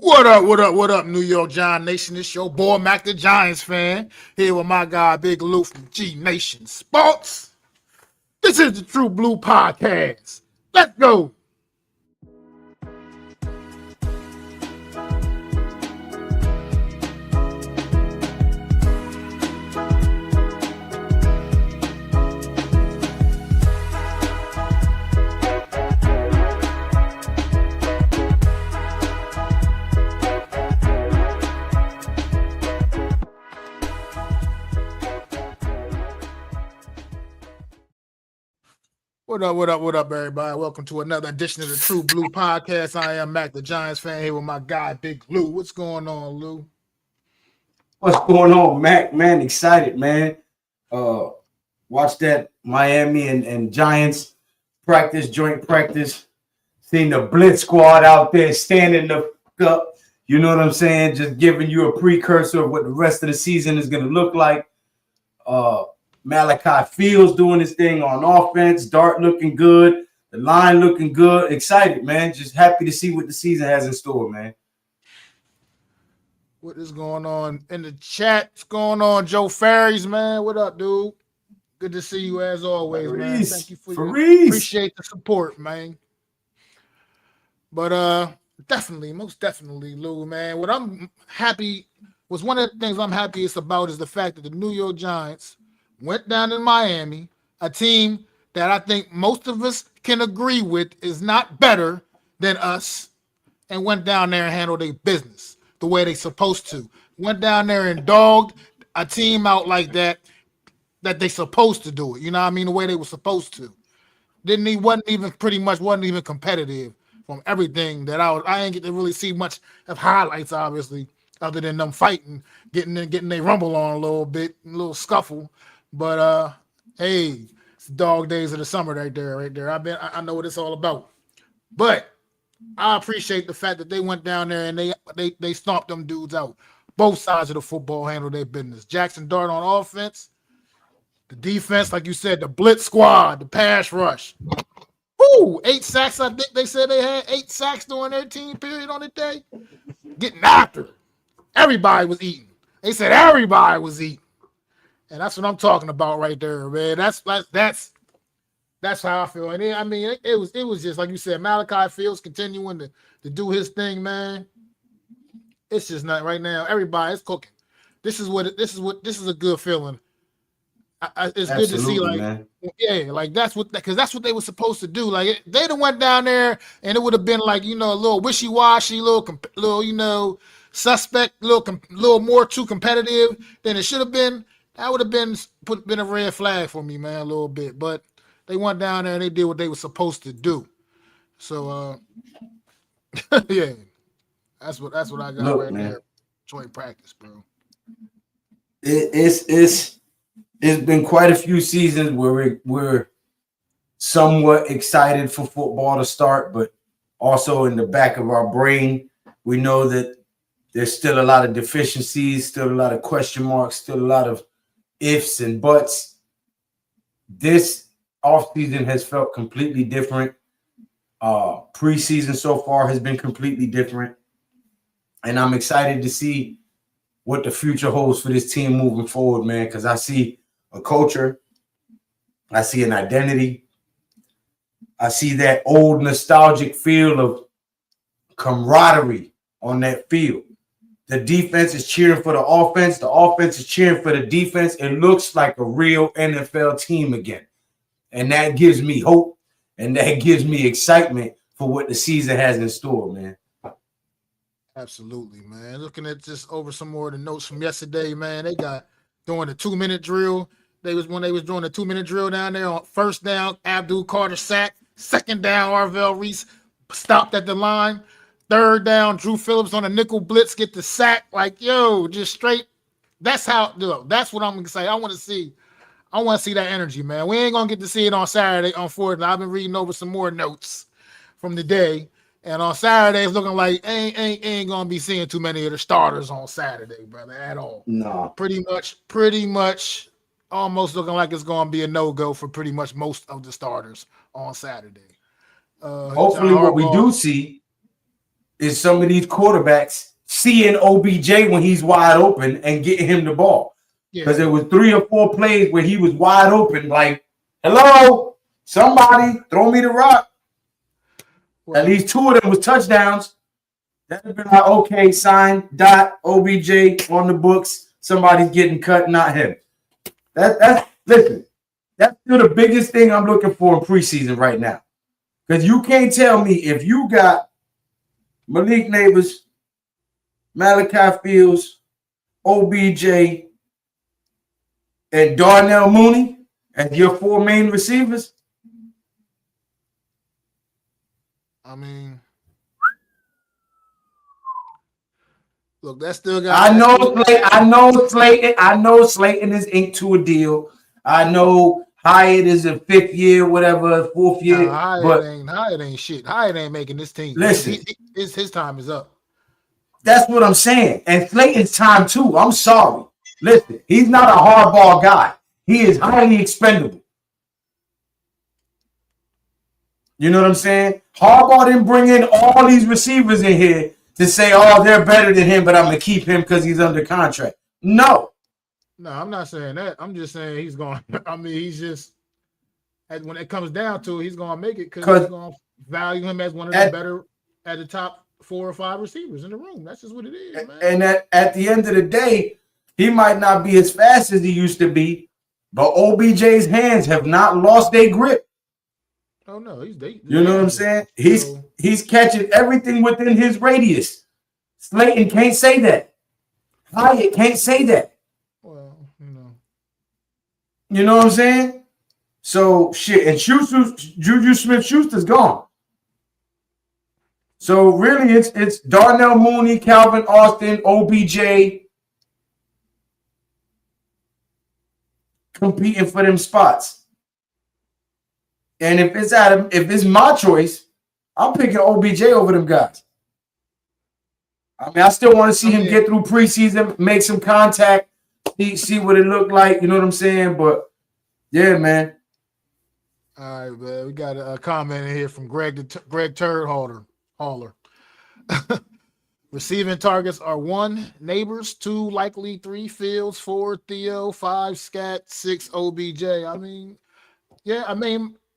What up, what up, what up, New York Giant Nation? It's your boy Mac the Giants fan. Here with my guy Big Lou from G Nation Sports. This is the True Blue Podcast. Let's go. What up, what up, what up, everybody? Welcome to another edition of the True Blue Podcast. I am Mac the Giants fan here with my guy Big Lou. What's going on, Lou? What's going on, Mac? Man, excited, man. Watch that Miami and Giants joint practice. Seeing the blitz squad out there standing the up. You know what I'm saying? Just giving you a precursor of what the rest of the season is going to look like. Malachi Fields doing his thing on offense. Dart looking good. The line looking good. Excited, man. Just happy to see what the season has in store, man. What is going on in the chat? What's going on, Joe Ferries, man? What up, dude? Good to see you as always, man. Thank you for appreciate the support, man. But most definitely, Lou, man. What I'm happy was one of the things I'm happiest about is the fact that the New York Giants went down in Miami, a team that I think most of us can agree with is not better than us, and went down there and handled their business the way they supposed to. Went down there and dogged a team out like that they supposed to do it. You know what I mean? The way they were supposed to. Wasn't even competitive from everything that I ain't get to really see much of highlights, obviously, other than them fighting, getting their rumble on a little bit, a little scuffle. But hey, it's dog days of the summer right there. I know what it's all about. But I appreciate the fact that they went down there and they stomped them dudes out. Both sides of the football handled their business. Jackson Dart on offense, the defense, like you said, the blitz squad, the pass rush. Ooh, 8 sacks. I think they said they had 8 sacks during their team period on the day. Getting after it. Everybody was eating. They said everybody was eating. And that's what I'm talking about right there, man. That's how I feel. And it was just like you said, Malachi Fields continuing to do his thing, man. It's just not right now. Everybody's cooking. This is a good feeling. It's good to see, like, man. Yeah, like because that's what they were supposed to do. Like they done went down there and it would have been like, a little wishy-washy, little suspect, little more too competitive than it should have been. That would have been a red flag for me, man, a little bit. But they went down there and they did what they were supposed to do. So, yeah, that's what I got right there. Joint practice, bro. It's been quite a few seasons where we're somewhat excited for football to start, but also in the back of our brain, we know that there's still a lot of deficiencies, still a lot of question marks, still a lot of ifs and buts. This offseason has felt completely different. Preseason so far has been completely different. And I'm excited to see what the future holds for this team moving forward, man, because I see a culture. I see an identity. I see that old nostalgic feel of camaraderie on that field. The defense is cheering for the offense. The offense is cheering for the defense. It looks like a real NFL team again. And that gives me hope. And that gives me excitement for what the season has in store, man. Absolutely, man. Looking at just over some more of the notes from yesterday, man. They got doing the 2-minute drill. When they was doing the 2-minute drill down there on first down, Abdul Carter sack. Second down, Arvell Reese stopped at the line. Third down, Drew Phillips on a nickel blitz, get the sack. Like, yo, just straight. That's what I'm excited. I want to see that energy, man. We ain't gonna get to see it on Saturday, unfortunately. I've been reading over some more notes from the day. And on Saturday, it's looking like ain't gonna be seeing too many of the starters on Saturday, brother, at all. No. Pretty much almost looking like it's gonna be a no-go for pretty much most of the starters on Saturday. Hopefully what we do see is some of these quarterbacks seeing OBJ when he's wide open and getting him the ball. Because there was 3 or 4 plays where he was wide open, like, hello, somebody throw me the rock. Well, at least 2 of them was touchdowns. That would have been like, okay, sign, dot, OBJ on the books. Somebody's getting cut, not him. Listen, that's still the biggest thing I'm looking for in preseason right now. Because you can't tell me if you got Malik Neighbors, Malachi Fields, OBJ, and Darnell Mooney as your 4 main receivers. I mean, look, that still got. I know Slayton is inked to a deal. I know Hyatt is a 5th year, whatever, 4th year. Hyatt ain't shit. Hyatt ain't making this team. Listen, his time is up. That's what I'm saying. And Slayton's time too. I'm sorry. Listen, he's not a hardball guy. He is highly expendable. You know what I'm saying? Harbaugh didn't bring in all these receivers in here to say, oh, they're better than him, but I'm going to keep him because he's under contract. No. No, I'm not saying that. I'm just saying he's going – I mean, he's just – when it comes down to it, he's going to make it because he's going to value him as one of the better at the top 4 or 5 receivers in the room. That's just what it is, man. And at the end of the day, he might not be as fast as he used to be, but OBJ's hands have not lost their grip. Oh no, you know what I'm saying? He's catching everything within his radius. Slayton can't say that. Hyatt can't say that. Well, you know what I'm saying? So shit, and Juju Smith-Schuster's gone. So really, it's Darnell Mooney, Calvin Austin, OBJ competing for them spots. And if it's my choice, I'm picking OBJ over them guys. I mean, I still want to see him get through preseason, make some contact, see what it looked like. You know what I'm saying? But yeah, man. All right, man. We got a comment in here from Greg Turd Hauler. Receiving targets are 1 Neighbors, 2 likely, 3 Fields, 4 Theo, 5 Scat, 6 OBJ. I mean, yeah,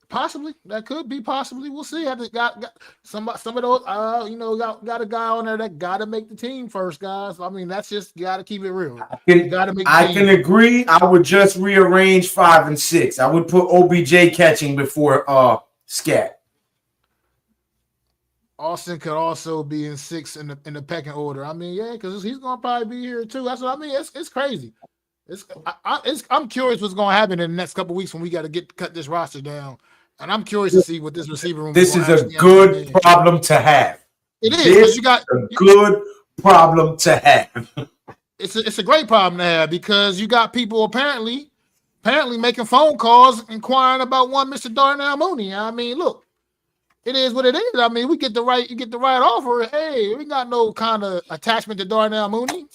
possibly. That could be possibly. We'll see. I just got some of those, got a guy on there that got to make the team first, guys. I mean, that's just got to keep it real. I can agree. I would just rearrange 5 and 6. I would put OBJ catching before Scat. Austin could also be in 6 in the pecking order. I mean, yeah, because he's gonna probably be here too. That's what I mean. It's crazy. I'm curious what's gonna happen in the next couple of weeks when we got to cut this roster down. And I'm curious to see what this receiver room. This is a good problem to have. It is because you got a good problem to have. It's a great problem to have because you got people apparently making phone calls inquiring about one Mr. Darnell Mooney. I mean, look, it is what it is. I mean, you get the right offer. Hey, we got no kind of attachment to Darnell Mooney.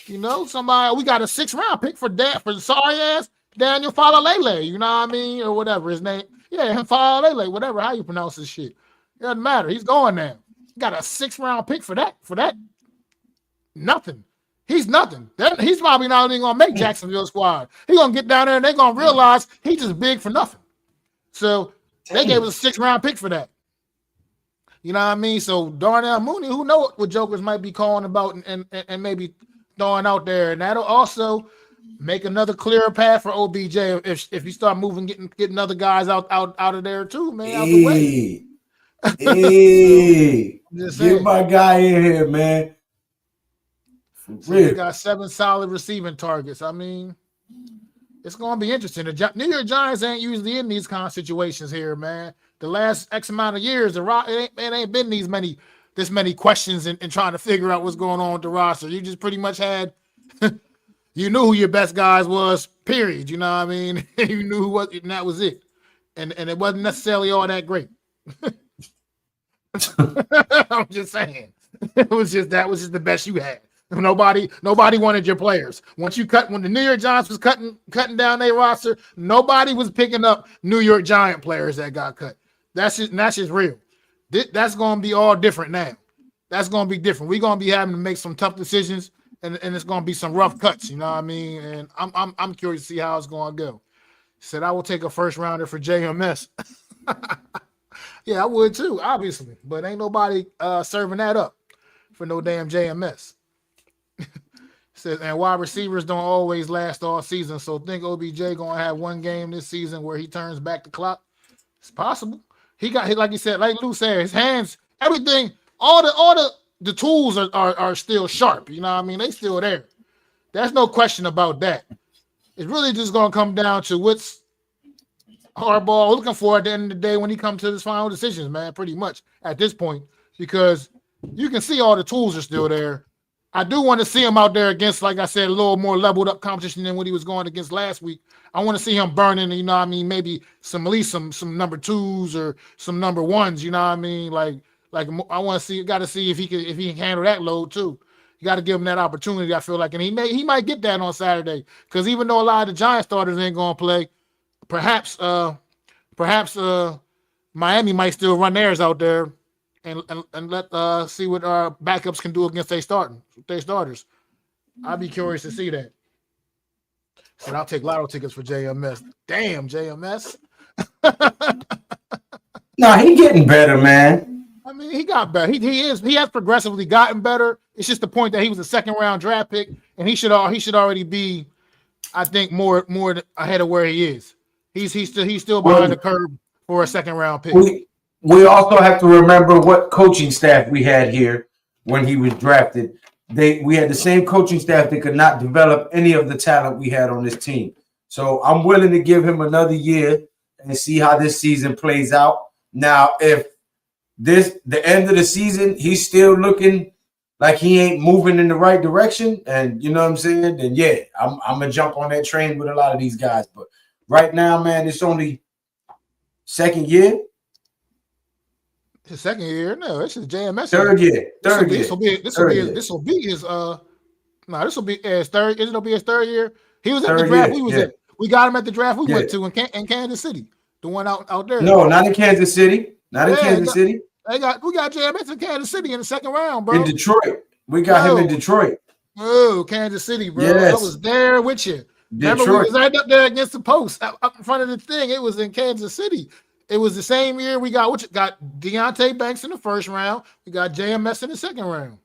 You know, we got a 6th round pick for sorry ass Daniel Falalele. You know what I mean, or whatever his name. Yeah, Falalele, whatever how you pronounce this shit. It doesn't matter. He's going now. Got a 6th round pick for that. Nothing. He's nothing. He's probably not even gonna make Jacksonville squad. He's gonna get down there and they're gonna realize he's just big for nothing. So they gave us a 6th round pick for that. You know what I mean? So Darnell Mooney, who knows what jokers might be calling about and maybe throwing out there, and that'll also make another clearer path for OBJ if you start moving, getting other guys out of there too, man. Out the way. Get my guy in here, man. So we got 7 solid receiving targets. I mean, it's going to be interesting. The New York Giants ain't usually in these kind of situations here, man. The last X amount of years, it ain't been this many questions and trying to figure out what's going on with the roster. You just pretty much had, you knew who your best guys was, period. You know what I mean? You knew who was, and that was it. And it wasn't necessarily all that great. I'm just saying. That was just the best you had. Nobody wanted your players. When the New York Giants was cutting down their roster, nobody was picking up New York Giant players that got cut. That's just real. That's going to be all different now. that's going to be different. We're going to be having to make some tough decisions, and it's going to be some rough cuts. You know what I mean? And I'm curious to see how it's going to go. He said I will take a first rounder for JMS. Yeah, I would too, obviously, but ain't nobody serving that up for no damn JMS. Says, and wide receivers don't always last all season, so think OBJ gonna have one game this season where he turns back the clock. It's possible. He got hit, like you said, like Lou said, his hands, everything, all the tools are still sharp. You know what I mean? They still there. There's no question about that. It's really just gonna come down to what's Harbaugh looking for at the end of the day when he comes to his final decisions, man, pretty much at this point, because you can see all the tools are still there. I do want to see him out there against, like I said, a little more leveled up competition than what he was going against last week. I want to see him burning, you know what I mean, maybe at least some number twos or some number ones, you know what I mean? Like I want to see, got to see if he can handle that load too. You got to give him that opportunity, I feel like, and he might get that on Saturday, because even though a lot of the Giants starters ain't going to play, perhaps Miami might still run theirs out there and let see what our backups can do against their starters. I'd be curious to see that. Said I'll take lotto tickets for JMS. Damn, JMS. Nah, he getting better, man. I mean, he got better. He has progressively gotten better. It's just the point that he was a second round draft pick, and he should already be, I think, more ahead of where he is. He's still behind the curve for a second round pick. We also have to remember what coaching staff we had here when he was drafted. We had the same coaching staff that could not develop any of the talent we had on this team. So I'm willing to give him another year and see how this season plays out. Now, if the end of the season, he's still looking like he ain't moving in the right direction, and you know what I'm saying, then yeah, I'm gonna jump on that train with a lot of these guys. But right now, man, it's only second year. His second year? No, this is JMS. Third year. This will be his third. It'll be his third year. He was at the draft we was at. We got him at the draft we went to in Kansas City. The one out there. No, not in Kansas City. Not in Kansas City. We got JMS in Kansas City in the second round, bro. In Detroit. We got him in Detroit. Oh, Kansas City, bro. Yes. I was there with you. Remember, we was right up there against the post, up in front of the thing. It was in Kansas City. It was the same year we got Deontay Banks in the first round. We got JMS in the second round.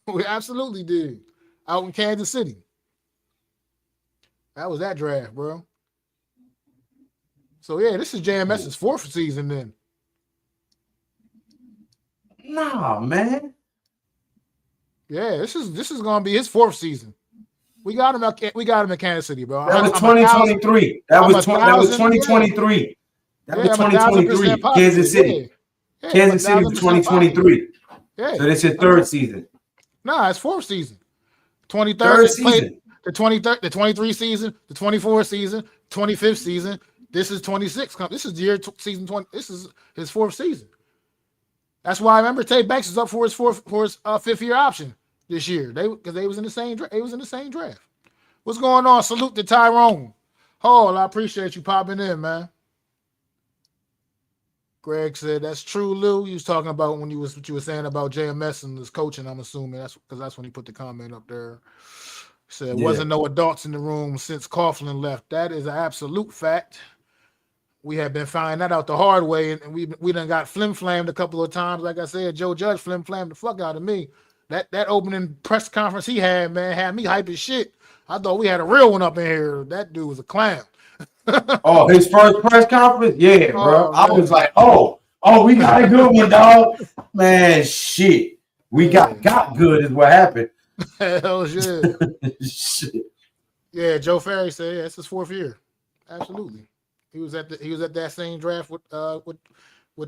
We absolutely did. Out in Kansas City. That was that draft, bro. So yeah, this is JMS's fourth season then. Nah, man. Yeah, this is gonna be his fourth season. We got him in Kansas City, bro. That was 2023. That was 2023. That was 2023. Kansas City. Yeah, Kansas City was 2023. Yeah. So this is third season. Nah, it's fourth season. 23rd Third season. The 23rd, the 23 season, the 24 season, 25th season. This is 26. This is season 20. This is his fourth season. That's why I remember Tay Banks is up for his fifth year option this year. Because they was in the same draft. They was in the same draft. What's going on? Salute to Tyrone Hall. I appreciate you popping in, man. Greg said that's true, Lou. You was talking about what you were saying about JMS and his coaching. I'm assuming that's when he put the comment up there. He said wasn't no adults in the room since Coughlin left. That is an absolute fact. We have been finding that out the hard way, and we done got flim-flammed a couple of times. Like I said, Joe Judge flim-flammed the fuck out of me. That opening press conference he had, man, had me hype as shit. I thought we had a real one up in here. That dude was a clown. Oh, his first press conference? Yeah, bro. I was like, oh, we got a good one, dog. Man, shit. We got good is what happened. Hell shit. Shit. Yeah, Joe Ferry said it's his fourth year. Absolutely. He was at that same draft with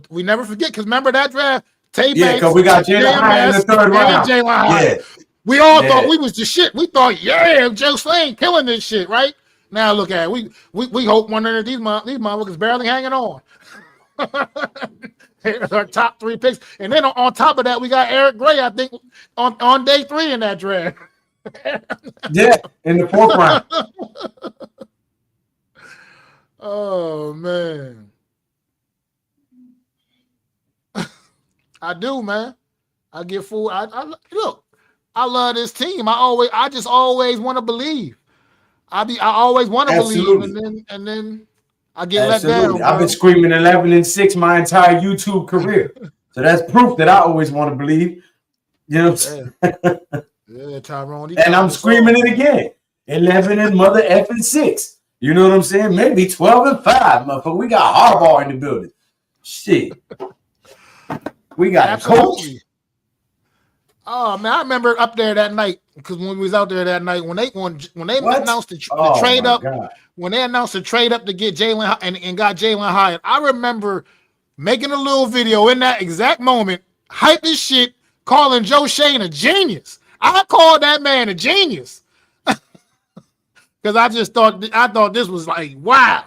we never forget, because remember that draft? Tay Banks, because we got Jalen Hyatt in the third round. Yeah. We all thought we was the shit. We thought, Joe Slane killing this shit, right? Now look at it. We hope one of these motherfuckers barely hanging on. Our top three picks. And then on top of that, we got Eric Gray, I think, on day 3 in that draft. Yeah, in the fourth round. Oh, man. I do, man. I get full. I look. I love this team. I just always want to believe. I always want to believe, Absolutely. and then I get let Absolutely. down, I've been bro. screaming 11-6 my entire YouTube career. So that's proof that I always want to believe. You know what Yeah, I'm saying? yeah, Tyrone, he And I'm topped us all, screaming it man. again. 11 and mother effing 6. You know what I'm saying? Maybe 12-5, motherfucker. We got Harbaugh in the building. Shit. We got a coach. Absolutely. Oh man, I remember up there that night because when we was out there that night when they What? announced the Oh trade my up, God. when they announced the trade up to get Jalen and got Jalen Hyatt, I remember making a little video in that exact moment, hype as shit, calling Joe Shane a genius. I called that man a genius because I thought this was like wow.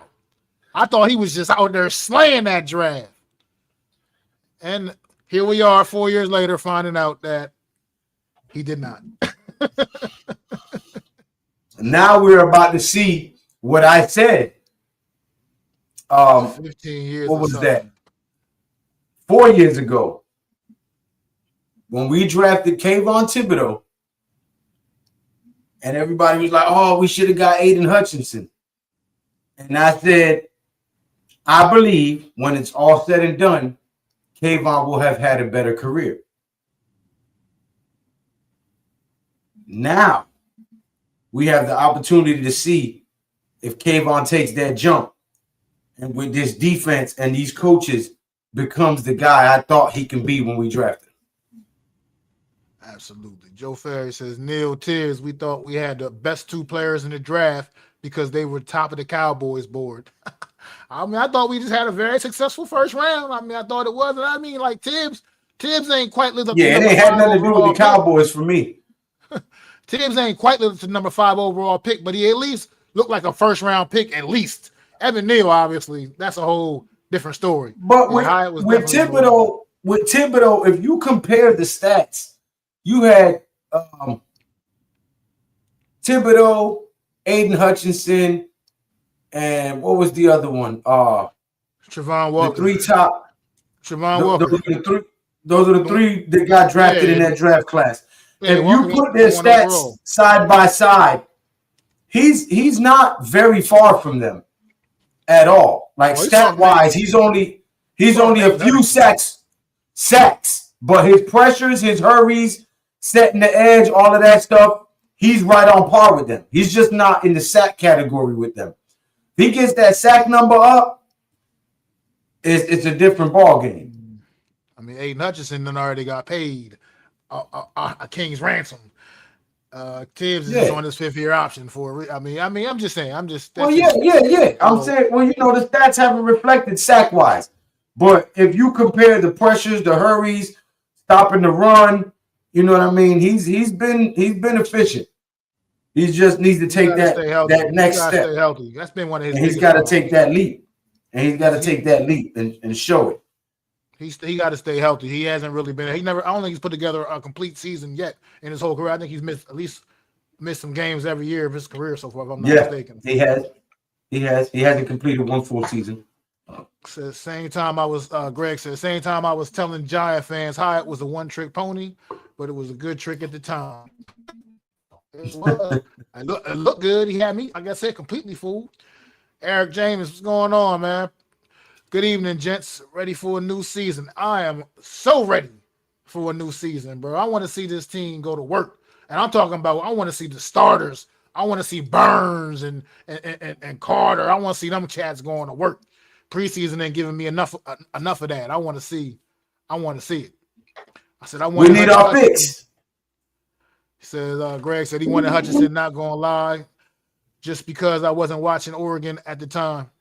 I thought he was just out there slaying that draft, and here we are 4 years later finding out that he did not. Now we're about to see what I said. 15 years What or was that? something. 4 years ago, when we drafted Kayvon Thibodeau, and everybody was like, "Oh, we should have got Aiden Hutchinson." And I said, I believe when it's all said and done, Kayvon will have had a better career. Now we have the opportunity to see if Kayvon takes that jump and with this defense and these coaches becomes the guy I thought he can be when we drafted him. Absolutely. Joe Ferry says, Neil Tears, we thought we had the best two players in the draft because they were top of the Cowboys board. I mean, I thought we just had a very successful first round. I mean, I thought it was. And I mean, like Tibbs ain't quite lived up to Yeah, it number ain't had 5 nothing to do with the overall pick. Cowboys for me. Tibbs ain't quite lived up to number 5 overall pick, but he at least looked like a first round pick at least. Evan Neal, obviously, that's a whole different story. But And Hyatt was with definitely more. Thibodeau, if you compare the stats, you had Thibodeau, Aiden Hutchinson, and what was the other one? Trevon Walker. The three top. Trevon Walker. Those are the three that got drafted in that draft class. Yeah, if you put their stats side by side, he's not very far from them at all. Like stat wise, he's only a few sacks, but his pressures, his hurries, setting the edge, all of that stuff, he's right on par with them. He's just not in the sack category with them. If he gets that sack number up, it's a different ball game. I mean, Aiden Hutchinson then already got paid a king's ransom. Tibbs is on his 5th-year option for. I mean, I'm just saying. I'm just. Well, yeah. I'm saying, the stats haven't reflected sack wise, but if you compare the pressures, the hurries, stopping the run, you know what I mean. He's been efficient. He just needs to take that next step. Stay healthy. That's been one of his. And he's got to take that leap, and show it. He got to stay healthy. He hasn't really been. I don't think he's put together a complete season yet in his whole career. I think he's missed some games every year of his career so far, if I'm not mistaken. He has. He hasn't completed one full season. Says same time I was Greg said same time I was telling Giant fans Hyatt was a one-trick pony, but it was a good trick at the time. It was. It looked good. He had me, like I said, completely fooled. Eric James, what's going on, man? Good evening, gents. Ready for a new season. I am so ready for a new season, bro. I want to see this team go to work. And I'm talking about, I want to see the starters. I want to see Burns and Carter. I want to see them cats going to work. Preseason ain't giving me enough of that. I want to see it. I said, we need our picks. He says, Greg said he wanted Hutchinson, not going to lie, just because I wasn't watching Oregon at the time.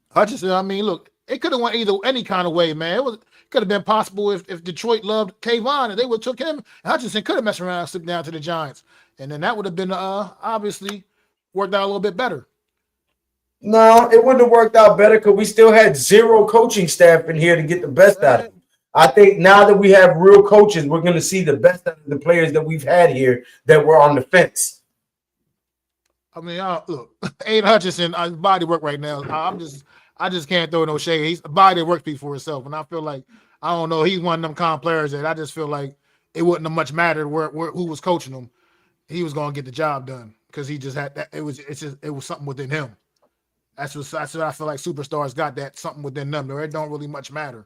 Hutchinson, I mean, look, it could have went any kind of way, man. It could have been possible if Detroit loved Kayvon and they would have took him. Hutchinson could have messed around and slipped down to the Giants. And then that would have been obviously worked out a little bit better. No, it wouldn't have worked out better because we still had zero coaching staff in here to get the best out of them. I think now that we have real coaches, we're going to see the best out of the players that we've had here that were on the fence. I mean, look, Aiden Hutchinson, his body work right now. I just can't throw no shade. His body works speaks for itself, and I feel like I don't know. He's one of them calm players that I just feel like it wouldn't have much mattered who was coaching him. He was going to get the job done because he just had that. It was something within him. That's what I feel like superstars got, that something within them. It don't really much matter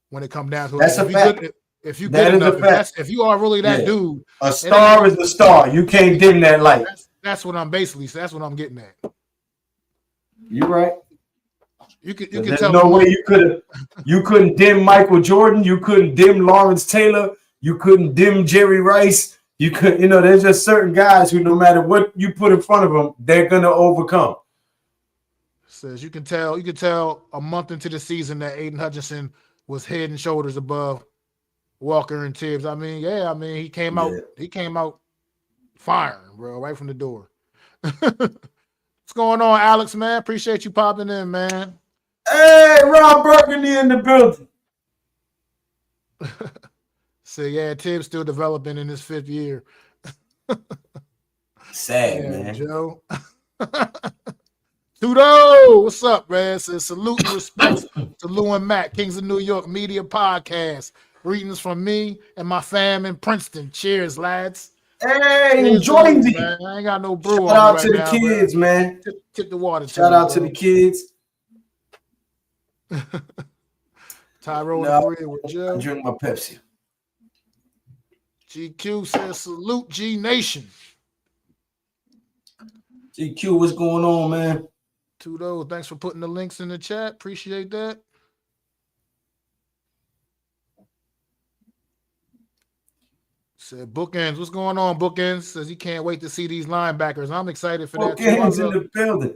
when it comes down to it. That's a fact. If you good enough, if you are really that dude, a star is a star. You can't dim that light. That's what I'm basically. That's what I'm getting at. You're right. You can There's tell. No way you couldn't dim Michael Jordan. You couldn't dim Lawrence Taylor. You couldn't dim Jerry Rice. You could. There's just certain guys who, no matter what you put in front of them, they're gonna overcome. Says you can tell a month into the season that Aiden Hutchinson was head and shoulders above Walker and Tibbs. He came out firing, bro, right from the door. What's going on, Alex, man? Appreciate you popping in, man. Hey, Rob Burgundy in the building. So Tibbs still developing in his 5th year. Sad, man. Joe. Tudo, what's up, man? Says salute and respect to Lou and Matt, Kings of New York Media Podcast. Greetings from me and my fam in Princeton. Cheers, lads. Hey, enjoy me. I ain't got no brew. Shout out to the kids, man. Tip the water. Shout out to the kids. Tyrone agreed with Joe. I drink my Pepsi. GQ says salute GNATION. GQ, what's going on, man? Tudo, thanks for putting the links in the chat. Appreciate that. Said Bookends, what's going on? Bookends says he can't wait to see these linebackers. I'm excited for that. Bookends in the building.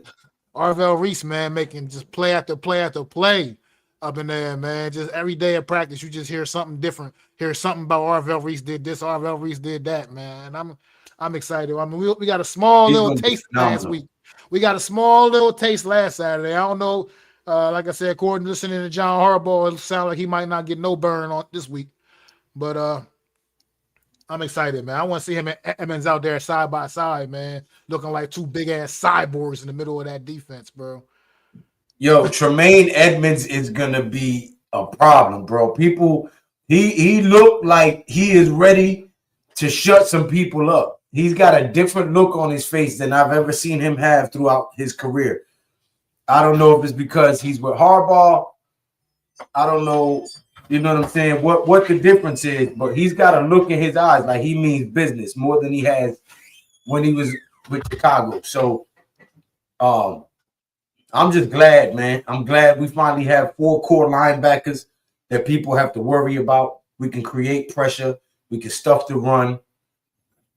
Arvell Reese, man, making just play after play after play up in there, man. Just every day of practice, you just hear something different. Hear something about Arvell Reese did this, Arvell Reese did that, man. I'm excited. I mean, we got a small little taste last week. We got a small little taste last Saturday. I don't know. Like I said, according to listening to John Harbaugh, it sounds like he might not get no burn on this week. But I'm excited, man. I want to see him and Edmonds out there side by side, man, looking like two big ass cyborgs in the middle of that defense, bro. Yo, Tremaine Edmonds is gonna be a problem, bro. He looked like he is ready to shut some people up. He's got a different look on his face than I've ever seen him have throughout his career. I don't know if it's because he's with Harbaugh. I don't know. You know what I'm saying? What the difference is, but he's got a look in his eyes like he means business more than he has when he was with Chicago. So I'm just glad, man. I'm glad we finally have 4 core linebackers that people have to worry about. We can create pressure. We can stuff the run,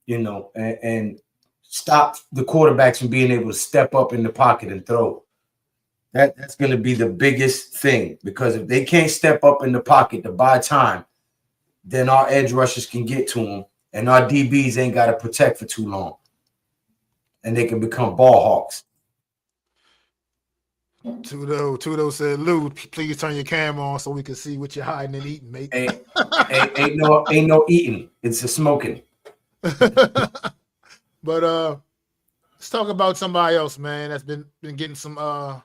and stop the quarterbacks from being able to step up in the pocket and throw. That's going to be the biggest thing, because if they can't step up in the pocket to buy time, then our edge rushers can get to them, and our DBs ain't got to protect for too long, and they can become ball hawks. Tudo said, Lou, please turn your camera on so we can see what you're hiding and eating, mate. Ain't no eating. It's a smoking. But let's talk about somebody else, man, that's been getting some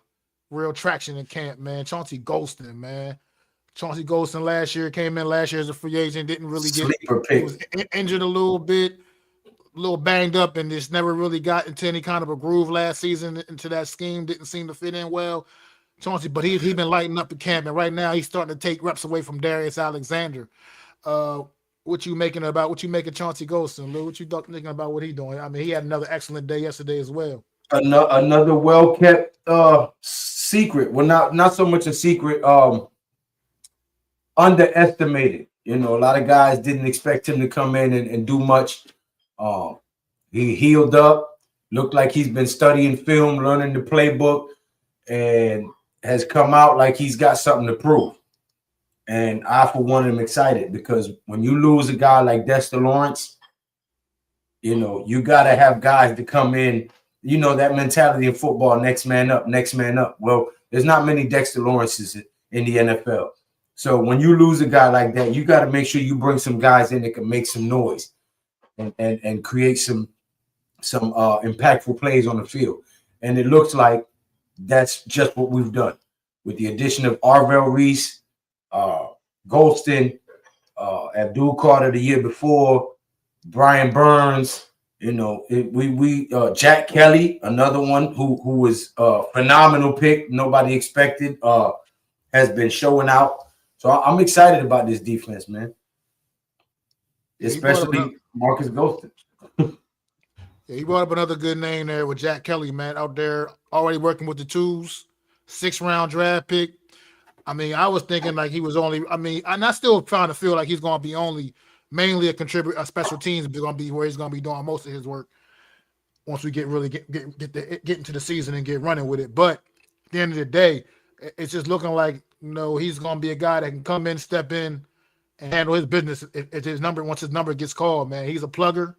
real traction in camp, man. Chauncey Golston, man. Chauncey Golston last year came in as a free agent, didn't really he was injured a little bit, a little banged up, and just never really got into any kind of a groove last season into that scheme. Didn't seem to fit in well. Chauncey, but he been lighting up the camp, and right now he's starting to take reps away from Darius Alexander. What you making of Chauncey Golston, Lou? What you thinking about what he doing? I mean, he had another excellent day yesterday as well. Another well-kept secret. Well, not so much a secret. Underestimated. A lot of guys didn't expect him to come in and do much. He healed up. Looked like he's been studying film, learning the playbook, and has come out like he's got something to prove. And I, for one, am excited, because when you lose a guy like Dexter Lawrence, you got to have guys to come in. That mentality in football, next man up, next man up. Well, there's not many Dexter Lawrences in the NFL. So when you lose a guy like that, you got to make sure you bring some guys in that can make some noise and create some impactful plays on the field. And it looks like that's just what we've done with the addition of Arvell Reese, Golston, Abdul Carter the year before, Brian Burns. You know, Jack Kelly, another one who was a phenomenal pick. Nobody expected. Has been showing out. So I'm excited about this defense, man. Yeah, Especially Marcus Golston. Yeah, he brought up another good name there with Jack Kelly, man, out there already working with the twos, 6th-round draft pick. I mean, I was thinking like he was only. I mean, and I still trying to feel like he's going to be only mainly a contributor, a special teams is going to be where he's going to be doing most of his work once we get into the season and get running with it. But at the end of the day, it's just looking like he's going to be a guy that can come in, step in, and handle his business if his number once his number gets called. Man, he's a plugger.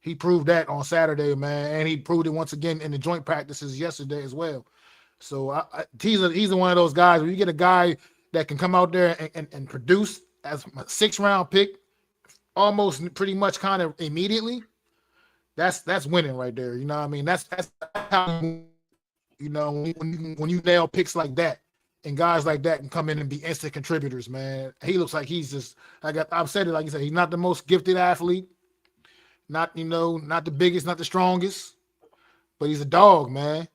He proved that on Saturday, man, and he proved it once again in the joint practices yesterday as well. So he's one of those guys where you get a guy that can come out there and produce as a 6th-round pick, almost pretty much kind of immediately. That's winning right there. You know what I mean? That's how when you nail picks like that and guys like that can come in and be instant contributors, man. He looks like he's just I've said it like you said, he's not the most gifted athlete. Not the biggest, not the strongest, but he's a dog, man.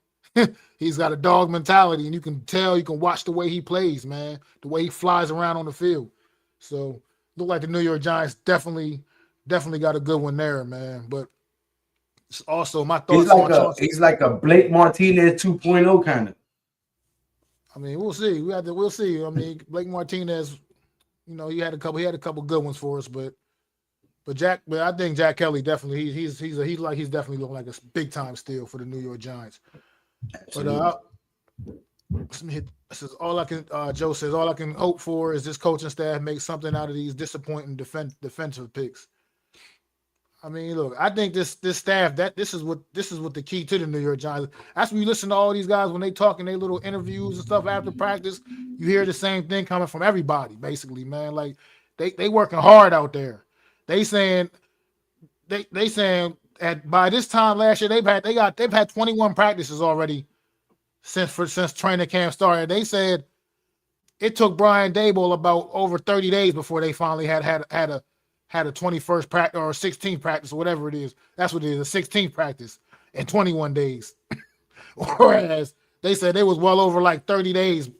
He's got a dog mentality, and you can tell, you can watch the way he plays, man, the way he flies around on the field. So look like the New York Giants definitely got a good one there, man. But also my thoughts he's like a Blake Martinez 2.0 kind of. I mean, we'll see. We'll see. I mean, Blake Martinez, he had a couple good ones for us, but I think Jack Kelly definitely he's definitely looking like a big time steal for the New York Giants. Absolutely. But this is all I can. Joe says all I can hope for is this coaching staff makes something out of these disappointing defensive picks. I mean, look, I think this staff this is what the key to the New York Giants. That's when you listen to all these guys when they talk in their little interviews and stuff after practice. You hear the same thing coming from everybody, basically, man. Like they working hard out there. They saying by this time last year they've had 21 practices already since training camp started. They said it took Brian Daboll about over 30 days before they finally had a 21st practice or 16th practice or whatever it is. That's what it is, a 16th practice in 21 days. Whereas they said they was well over like 30 days.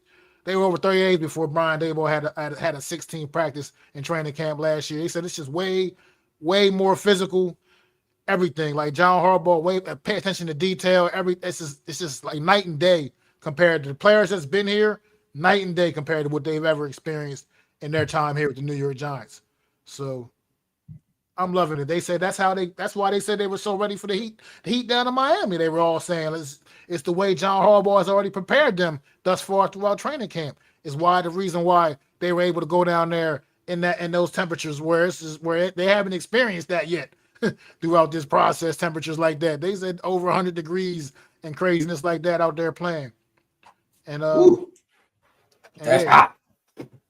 They were over 30 days before Brian Daboll had a 16th practice in training camp last year. They said it's just way more physical, everything. Like John Harbaugh, pay attention to detail. It's just like night and day compared to the players that's been here. Night and day compared to what they've ever experienced in their time here with the New York Giants. So I'm loving it. They said that's why they said they were so ready for the heat down in Miami. They were all saying it's the way John Harbaugh has already prepared them thus far throughout training camp. Is why the reason why they were able to go down there in those temperatures where they haven't experienced that yet throughout this process. Temperatures like that. They said over 100 degrees and craziness like that out there playing. And that's hot.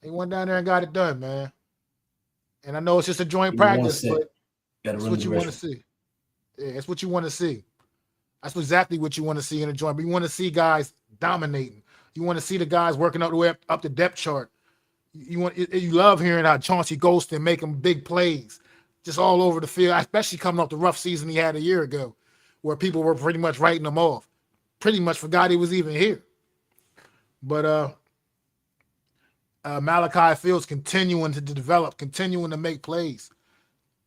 They went down there and got it done, man. And I know it's just a joint practice, but that's what you want to see. Yeah, it's what you want to see. That's exactly what you want to see in a joint. But you want to see guys dominating. You want to see the guys working up the way up the depth chart. You love hearing how Chauncey Golston making big plays just all over the field, especially coming off the rough season he had a year ago, where people were pretty much writing him off. Pretty much forgot he was even here. But Malachi Fields continuing to develop, continuing to make plays,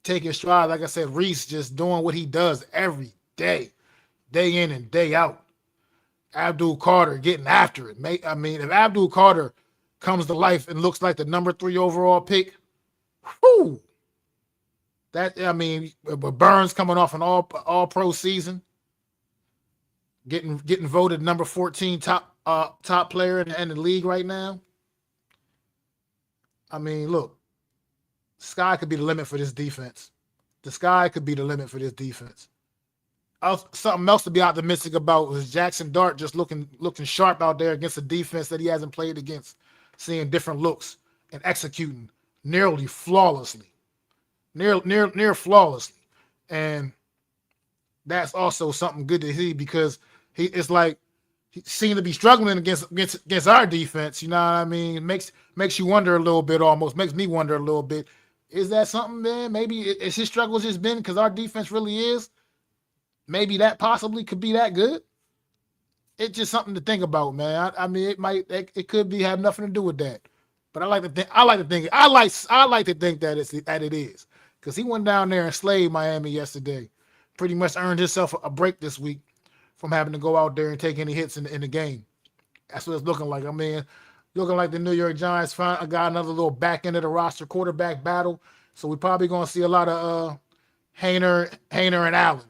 taking stride. Like I said, Reese just doing what he does every day, day in and day out. Abdul Carter getting after it. I mean, if Abdul Carter comes to life and looks like the number 3 overall pick, whew, Burns coming off an all pro season, getting voted number 14 top player in the league right now. I mean, look, the sky could be the limit for this defense. The sky could be the limit for this defense. Something else to be optimistic about was Jackson Dart just looking sharp out there against a defense that he hasn't played against, seeing different looks and executing nearly flawlessly, near flawlessly, and that's also something good to see because it's like he seemed to be struggling against our defense. You know what I mean? It makes you wonder a little bit. Almost makes me wonder a little bit. Is that something, man? Maybe it's his struggles just been because our defense really is. Maybe that possibly could be that good. It's just something to think about, man. I mean, it could be have nothing to do with that. But I like to think that it is because he went down there and slayed Miami yesterday. Pretty much earned himself a break this week from having to go out there and take any hits in the game. That's what it's looking like. I mean, looking like the New York Giants got another little back end of the roster quarterback battle. So we're probably going to see a lot of Hayner and Allen.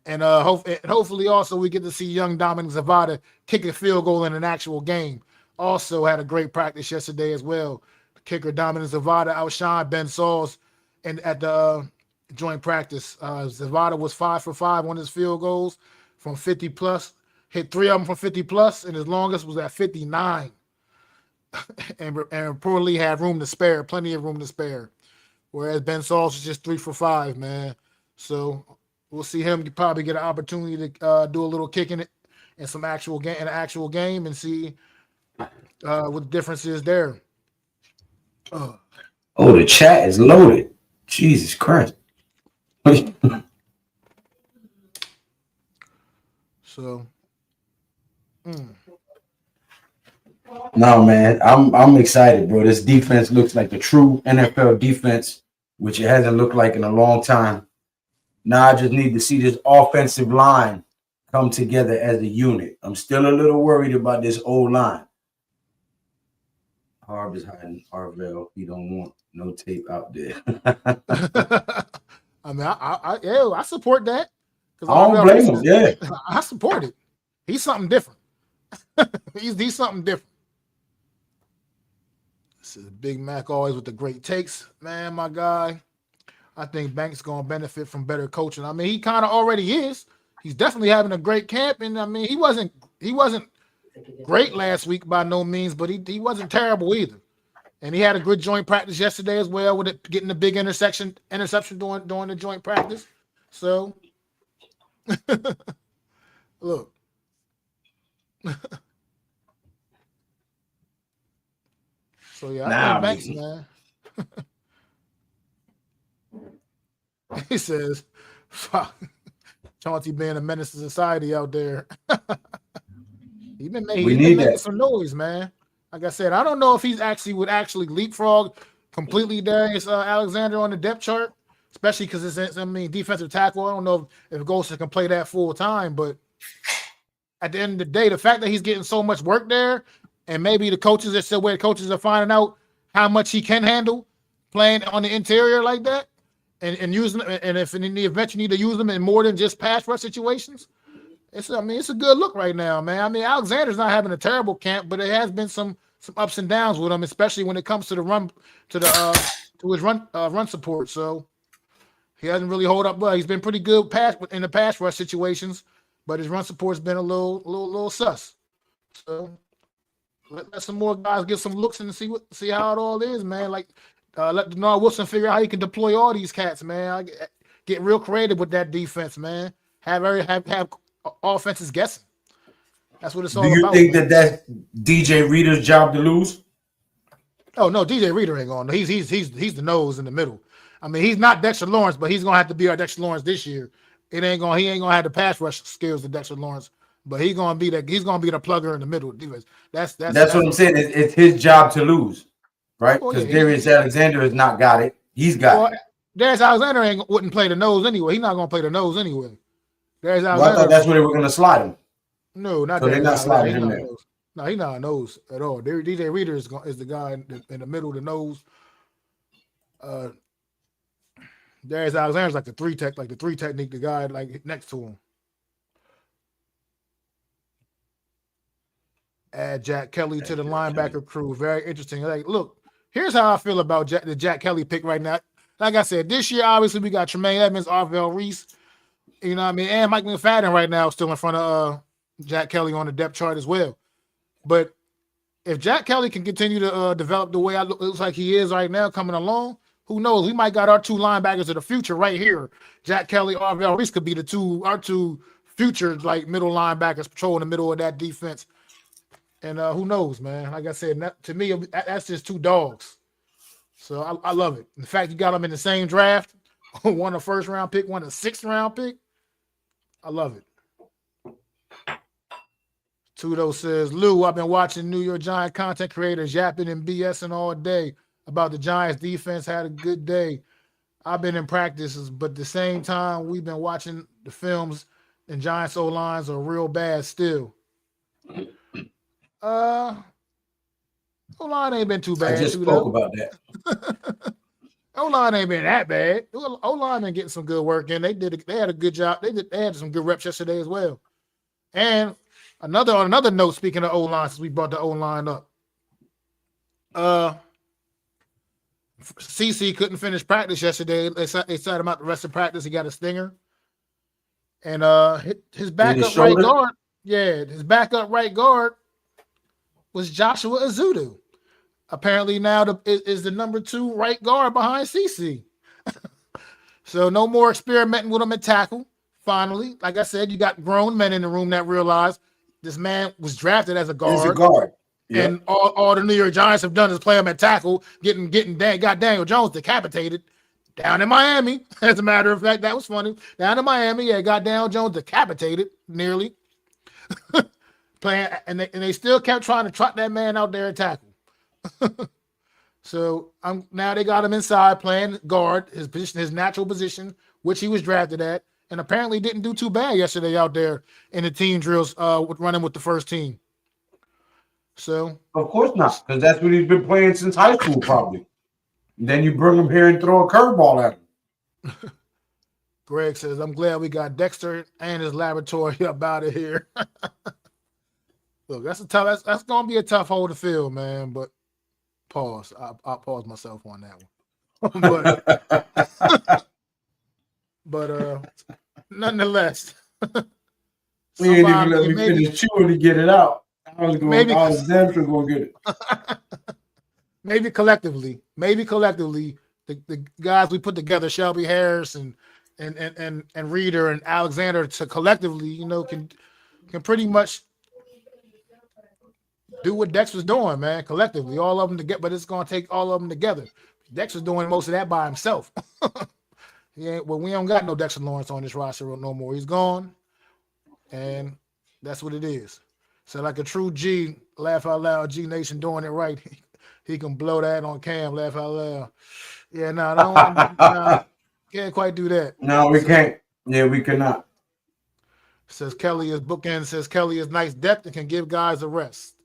And hopefully also we get to see young Dominic Zavada kick a field goal in an actual game. Also had a great practice yesterday as well. The kicker Dominic Zavada outshined Ben Sauls at the joint practice. Zavada was 5 for 5 on his field goals from 50 plus. Hit 3 of them from 50 plus, and his longest was at 59. and reportedly had room to spare, plenty of room to spare. Whereas Ben Sauls was just 3 for 5, man. So we'll see him probably get an opportunity to do a little kicking it in an actual game and see what the difference is there. Oh, the chat is loaded. Jesus Christ. So No, man, I'm excited, bro. This defense looks like the true NFL defense, which it hasn't looked like in a long time. Now I just need to see this offensive line come together as a unit. I'm still a little worried about this old line. Harv is hiding Arvell. He don't want no tape out there. I mean, I support that. I don't blame him. Yeah, I support it. He's something different. he's something different. This is Big Mac always with the great takes, man. My guy. I think Banks gonna benefit from better coaching. I mean, he kind of already is. He's definitely having a great camp, and I mean, he wasn't great last week by no means, but he wasn't terrible either. And he had a good joint practice yesterday as well with it getting the big interception during the joint practice. So look. So yeah, I think Banks, man. He says, "Fuck, Chauncey being a menace to society out there." He's been making some noise, man. Like I said, I don't know if he's would actually leapfrog completely Darius Alexander on the depth chart, especially because it's defensive tackle. I don't know if Golson can play that full time, but at the end of the day, the fact that he's getting so much work there, and maybe the coaches are finding out how much he can handle playing on the interior like that. And using and if in the event you need to use them in more than just pass rush situations, it's a good look right now, man. I mean, Alexander's not having a terrible camp, but it has been some ups and downs with him, especially when it comes to the run to his run support. So he hasn't really held up well. He's been pretty good in the pass rush situations, but his run support's been a little sus. So let some more guys get some looks and see how it all is, man. Like. Let Denard Wilson figure out how he can deploy all these cats, man. Get real creative with that defense, man. Have offenses guessing. That's what it's all about. Do you think that's DJ Reader's job to lose? Oh no, DJ Reader ain't going. He's the nose in the middle. I mean, he's not Dexter Lawrence, but he's gonna have to be our Dexter Lawrence this year. He ain't gonna have the pass rush skills of Dexter Lawrence, but he's gonna be the plugger in the middle defense. That's what I'm saying. It's his job to lose. Right? Because Darius Alexander has not got it. He's got it. Darius Alexander wouldn't play the nose anyway. He's not going to play the nose anyway. Darius Alexander. I thought that's where they were going to slide him. No, not so Darius. They're not sliding him there. No, he's not a nose at all. DJ Reader is the guy in the middle of the nose. Darius Alexander's like the three technique, the guy like next to him. Add Jack Kelly to the linebacker crew. Very interesting. Like, look. Here's how I feel about the Jack Kelly pick right now. Like I said, this year, obviously, we got Tremaine Edmonds, Arvell Reese, you know what I mean, and Mike McFadden right now still in front of Jack Kelly on the depth chart as well. But if Jack Kelly can continue to develop the way it looks like he is right now coming along, who knows? We might got our two linebackers of the future right here. Jack Kelly, Arvell Reese could be our two future like middle linebackers patrolling the middle of that defense. And who knows, man? Like I said, to me, that's just two dogs. So I love it. The fact you got them in the same draft, one a first round pick, one a sixth round pick. I love it. Tudo says, Lou, I've been watching New York Giant content creators yapping and BSing all day about the Giants defense. Had a good day. I've been in practices, but at the same time, we've been watching the films and Giants O-lines are real bad still. O-line ain't been too bad. I just spoke about that. O-line ain't been that bad. O-line been getting some good work in. They had a good job. They had some good reps yesterday as well. And on another note, speaking of O-line, since we brought the O-line up, CC couldn't finish practice yesterday. They sat him out the rest of practice. He got a stinger. And his backup right guard, his backup right guard was Joshua Azudu. Apparently now is the number 2 right guard behind CC. So no more experimenting with him at tackle. Finally, like I said, you got grown men in the room that realize this man was drafted as a guard. He's a guard. Yep. And all the New York Giants have done is play him at tackle, got Daniel Jones decapitated down in Miami. As a matter of fact, that was funny. Down in Miami, got Daniel Jones decapitated nearly. Playing, and they still kept trying to trot that man out there and tackle. So now they got him inside playing guard, his position, his natural position, which he was drafted at, and apparently didn't do too bad yesterday out there in the team drills running with the first team. So of course not, because that's what he's been playing since high school, probably. And then you bring him here and throw a curveball at him. Greg says, I'm glad we got Dexter and his laboratory up out of here. Look, that's gonna be a tough hole to fill, man. But pause. I'll pause myself on that one. but nonetheless. We ain't even let me finish chewing to get it out. I was damn sure gonna get it. Maybe collectively, the guys we put together, Shelby Harris and Reeder and Alexander, to collectively, can pretty much do what Dex was doing, man. Collectively, all of them together, but it's gonna take all of them together. Dex was doing most of that by himself. We don't got no Dexter Lawrence on this roster no more. He's gone, and that's what it is. So like a true G, laugh out loud, G Nation doing it right. He can blow that on cam, laugh out loud. Yeah, can't quite do that. No, we can't. Yeah, we cannot. Says Kelly is nice depth and can give guys a rest.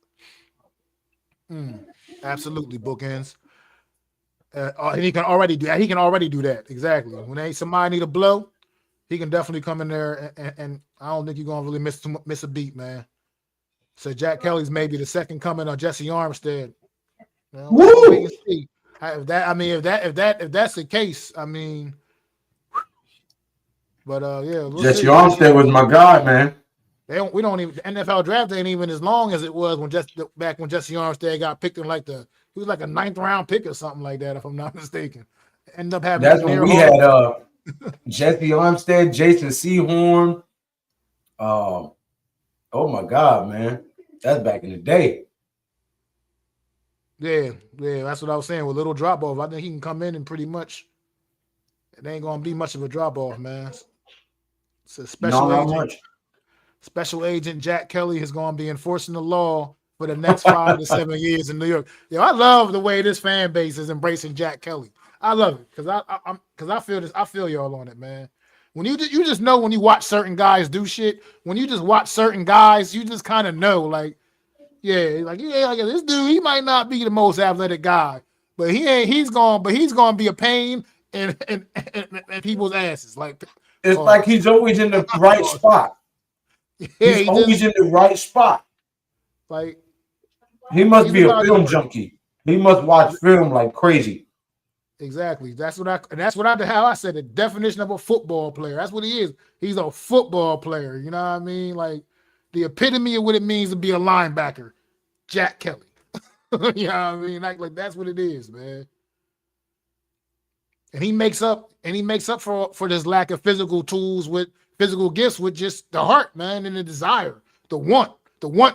Absolutely, bookends. He can already do that. He can already do that. Exactly. When somebody need a blow, he can definitely come in there and I don't think you're gonna really miss a beat, man. So Jack Kelly's maybe the second coming of Jesse Armstead. Woo! If that's the case, I mean, but Jesse Armstead was my guy, man. The NFL draft ain't even as long as it was when back when Jesse Armstead got picked in he was like a 9th round pick or something like that, if I'm not mistaken. Ended up having that's when we had Jesse Armstead, Jason Sehorn. Oh my God, man. That's back in the day. Yeah, that's what I was saying. With little drop off, I think he can come in and pretty much it ain't gonna be much of a drop off, man. It's a special agent Jack Kelly is gonna be enforcing the law for the next 5 to 7 years in New York. I love the way this fan base is embracing Jack Kelly. I love it because I feel this. I feel y'all on it, man. When you just know when you watch certain guys do shit. When you just watch certain guys, you just kind of know, this dude, he might not be the most athletic guy, but he's gonna be a pain in people's asses. It's like he's always in the right spot. Yeah, he's always in the right spot. He must be a film junkie. He must watch film like crazy. Exactly. How I said the definition of a football player. That's what he is. He's a football player. You know what I mean? Like the epitome of what it means to be a linebacker. Jack Kelly. You know what I mean? Like that's what it is, man. And he makes up for this lack of physical tools with physical gifts with just the heart, man, and the desire, the want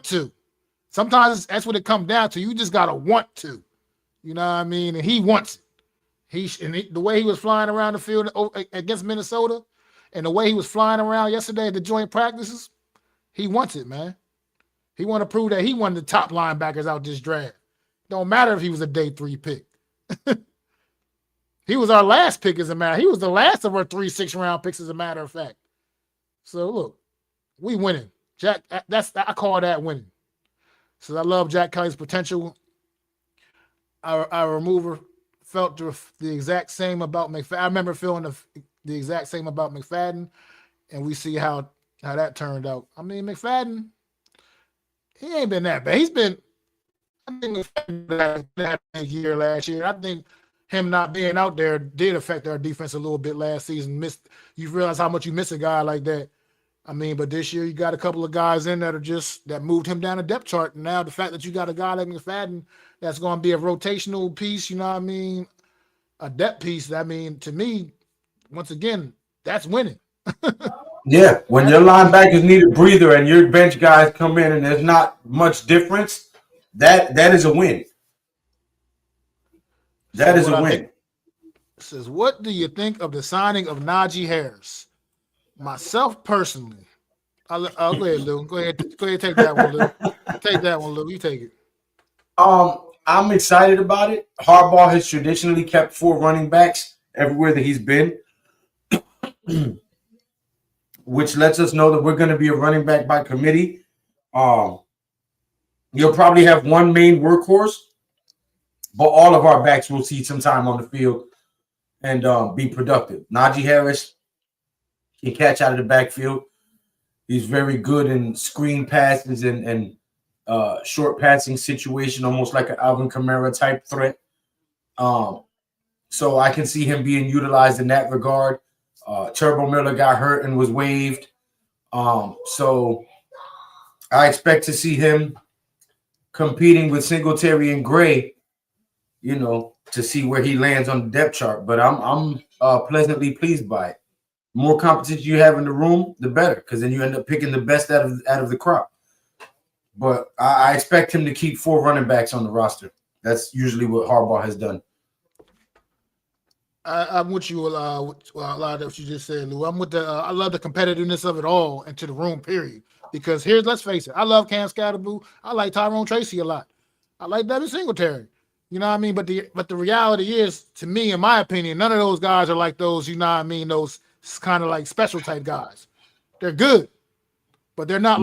to. Sometimes that's what it comes down to. You just gotta want to, you know what I mean? And he wants it. The way he was flying around the field against Minnesota, and the way he was flying around yesterday at the joint practices, he wants it, man. He want to prove that he one of the top linebackers out this draft. Don't matter if he was a day 3 pick. He was our last pick, as a matter. He was the last of our 3 6-round picks, as a matter of fact. So look, we winning. Jack, I call that winning. So I love Jack Kelly's potential. Our remover felt the exact same about McFadden. I remember feeling the exact same about McFadden, and we see how that turned out. I mean, McFadden, he ain't been that bad. I think McFadden had a year last year. I think him not being out there did affect our defense a little bit last season. You realize how much you miss a guy like that. I mean, but this year you got a couple of guys in that moved him down the depth chart. And now the fact that you got a guy like McFadden that's going to be a rotational piece, you know what I mean, a depth piece, I mean, to me, once again, that's winning. Yeah, when your linebackers need a breather and your bench guys come in and there's not much difference, that is a win. That is a win. Says, what do you think of the signing of Najee Harris? Myself personally, go ahead, Lou. Go ahead, take that one, Lou. Take that one, Lou. You take it. I'm excited about it. Harbaugh has traditionally kept 4 running backs everywhere that he's been, which lets us know that we're going to be a running back by committee. You'll probably have one main workhorse, but all of our backs will see some time on the field and be productive. Najee Harris can catch out of the backfield. He's very good in screen passes and short passing situation, almost like an Alvin Kamara type threat. So I can see him being utilized in that regard. Turbo Miller got hurt and was waived. So I expect to see him competing with Singletary and Gray, to see where he lands on the depth chart. But I'm pleasantly pleased by it. The more competition you have in the room, the better, because then you end up picking the best out of the crop. But I expect him to keep 4 running backs on the roster. That's usually what Harbaugh has done. I'm with you a lot of what you just said, Lou. I'm with I love the competitiveness of it all into the room, period. Because let's face it, I love Cam Scatterboo. I like Tyrone Tracy a lot. I like Devin Singletary. You know what I mean? But the reality is, to me, in my opinion, none of those guys are like those, you know what I mean, those kind of like special type guys. They're good, but they're not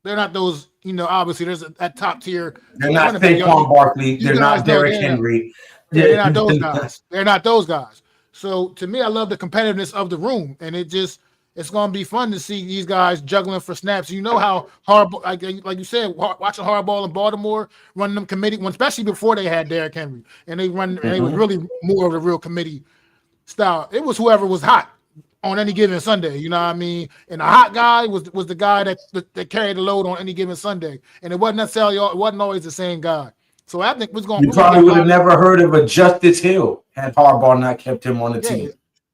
they're not those, obviously there's that top tier. They're not Saquon Barkley. They're not Derrick Henry. They're not those guys. They're not those guys. So to me, I love the competitiveness of the room, and it's going to be fun to see these guys juggling for snaps. You know how Harbaugh, like you said, watching Harbaugh in Baltimore running them committee, especially before they had Derrick Henry, and they run, and it was really more of the real committee style. It was whoever was hot on any given Sunday, you know what I mean? And the hot guy was the guy that carried the load on any given Sunday, and it wasn't always the same guy. So I think you probably would have never heard of a Justice Hill had Harbaugh not kept him on the team.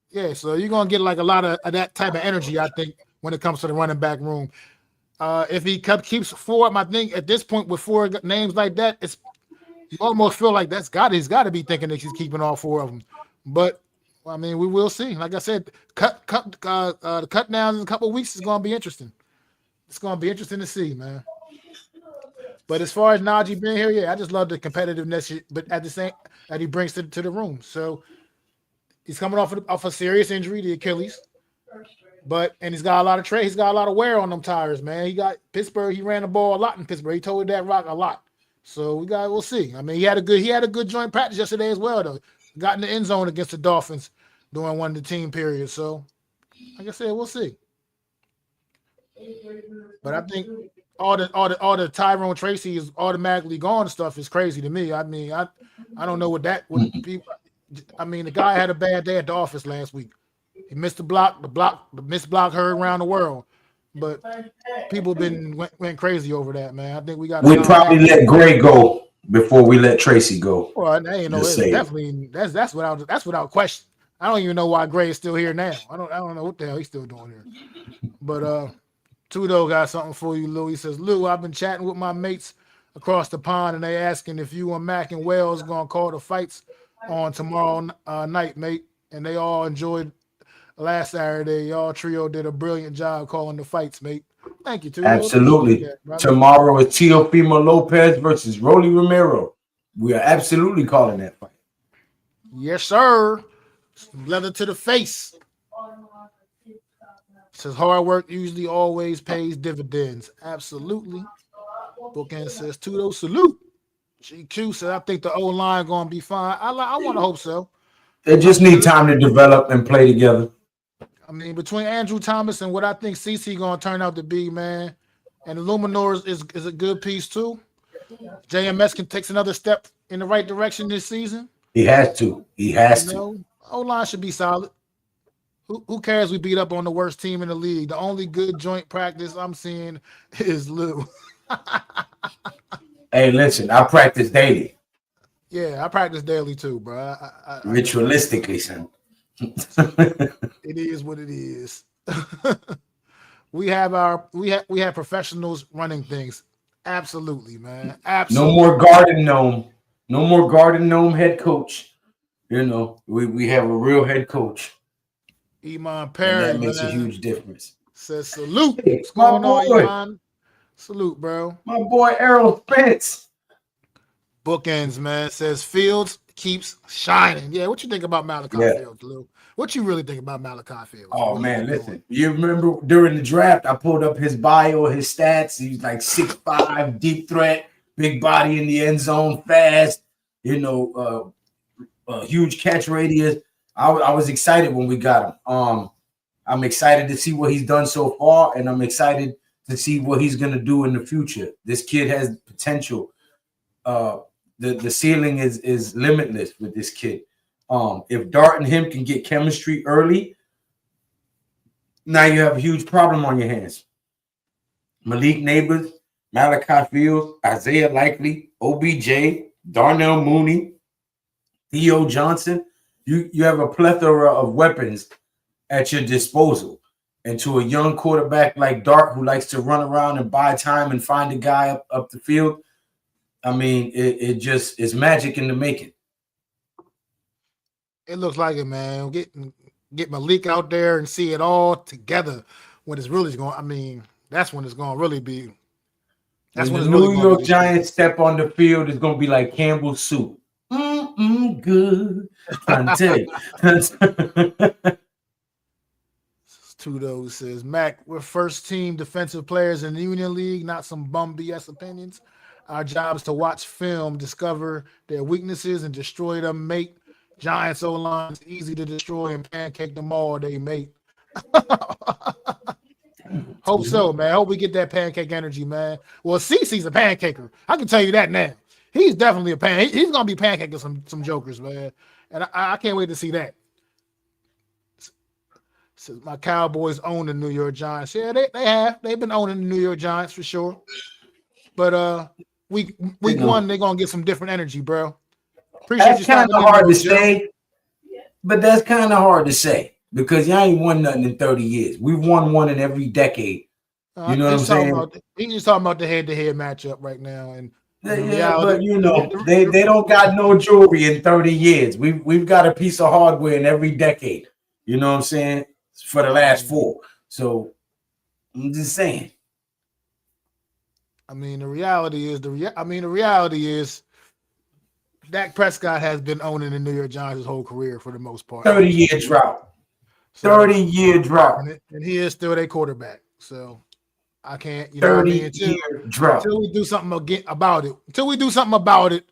Yeah, so you're gonna get like a lot of that type of energy, I think, when it comes to the running back room. If he keeps 4, I think at this point with 4 names like that, you almost feel like he's got to be thinking that he's keeping all 4 of them. But I mean, we will see. Like I said, the cut downs in a couple of weeks is gonna be interesting. It's gonna be interesting to see, man. But as far as Najee being here, yeah, I just love the competitiveness, but at the same that he brings to the room. So he's coming off a serious injury, the Achilles, and he's got a lot of he's got a lot of wear on them tires, man. He got Pittsburgh. He ran the ball a lot in Pittsburgh. He told that rock a lot. So we'll see. I mean, he had a good joint practice yesterday as well, though. Got in the end zone against the Dolphins during one of the team periods. So, like I said, we'll see. But I think all the Tyrone Tracy is automatically gone stuff is crazy to me. I mean, I don't know what people. I mean, the guy had a bad day at the office last week. He missed the missed block heard around the world. But people went crazy over that, man. I think we probably let Gray go before we let Tracy go. Well, ain't no, definitely that's without question. I don't even know why Gray is still here now. I don't know what the hell he's still doing here. But Tudo got something for you, Lou. He says, Lou, I've been chatting with my mates across the pond, and they asking if you and Mac and Wells gonna call the fights on tomorrow night, mate. And they all enjoyed last Saturday. Y'all trio did a brilliant job calling the fights, mate. Thank you, Tudo. Appreciate Absolutely. that, brother. Tomorrow is Teofimo Lopez versus Rolly Romero. We are absolutely calling that fight. Yes, sir. Leather to the face. Says hard work usually always pays dividends. Absolutely. Bookend says Tudo salute. GQ said I think the O line gonna be fine. I want to hope so. They just need time to develop and play together. I mean, between Andrew Thomas and what I think CC gonna turn out to be, man, and Luminor is a good piece too. JMS can take another step in the right direction this season. He has to. He has to. O line should be solid. Who cares? We beat up on the worst team in the league. The only good joint practice I'm seeing is Lou. Hey, listen, I practice daily. Yeah, I practice daily too, bro. Ritualistically, son. It is what it is. we have professionals running things. Absolutely, man. Absolutely. No more garden gnome. No more garden gnome head coach. You know, we have a real head coach. Iman Perry, and that makes a huge difference. Says salute. Hey, what's going on, Iman? Salute, bro. My boy Errol Spence. Bookends, man. Says Fields keeps shining. Yeah, what you think about Malachi Fields, Lou? What you really think about Malachi Fields? Oh, man, listen. You remember during the draft, I pulled up his bio, his stats. He's like 6'5", deep threat, big body in the end zone, fast, huge catch radius. I was excited when we got him. I'm excited to see what he's done so far, and I'm excited to see what he's going to do in the future. This kid has potential. The ceiling is limitless with this kid. If Dart and him can get chemistry early, now you have a huge problem on your hands. Malik Neighbors, Malachi Fields, Isaiah Likely, OBJ, Darnell Mooney, Theo Johnson. You have a plethora of weapons at your disposal. And to a young quarterback like Dart, who likes to run around and buy time and find a guy up the field, I mean, it just is magic in the making. It looks like it, man. Get Malik out there and see it all together when it's really going. I mean, that's when it's going to really be. That's when the New York Giants step on the field. It's going to be like Campbell's soup. Good. I'm trying to tell you. Tudo says, Mac, we're first team defensive players in the Union League, not some bum BS opinions. Our job is to watch film, discover their weaknesses, and destroy them, mate. Giants O-line is easy to destroy and pancake them all day, mate. Hope so, man. Hope we get that pancake energy, man. Well, CeCe's a pancaker. I can tell you that now. He's definitely a pan. He's going to be pancaking some jokers, man. And I can't wait to see that. So my Cowboys own the New York Giants. Yeah, they have. They've been owning the New York Giants for sure. But week one, they're going to get some different energy, bro. Appreciate that's kind of hard to say, but that's kind of hard to say because y'all ain't won nothing in 30 years. We've won one in every decade. You know what I'm saying? He's just talking about the head-to-head matchup right now. And but they don't got no jewelry in 30 years. We've got a piece of hardware in every decade. You know what I'm saying? For the last 4. So I'm just saying. I mean, the reality is Dak Prescott has been owning the New York Giants his whole career for the most part. 30-year drought. 30-year drought. And he is still their quarterback. So I can't, 30-year drought. Until we do something about it. Until we do something about it,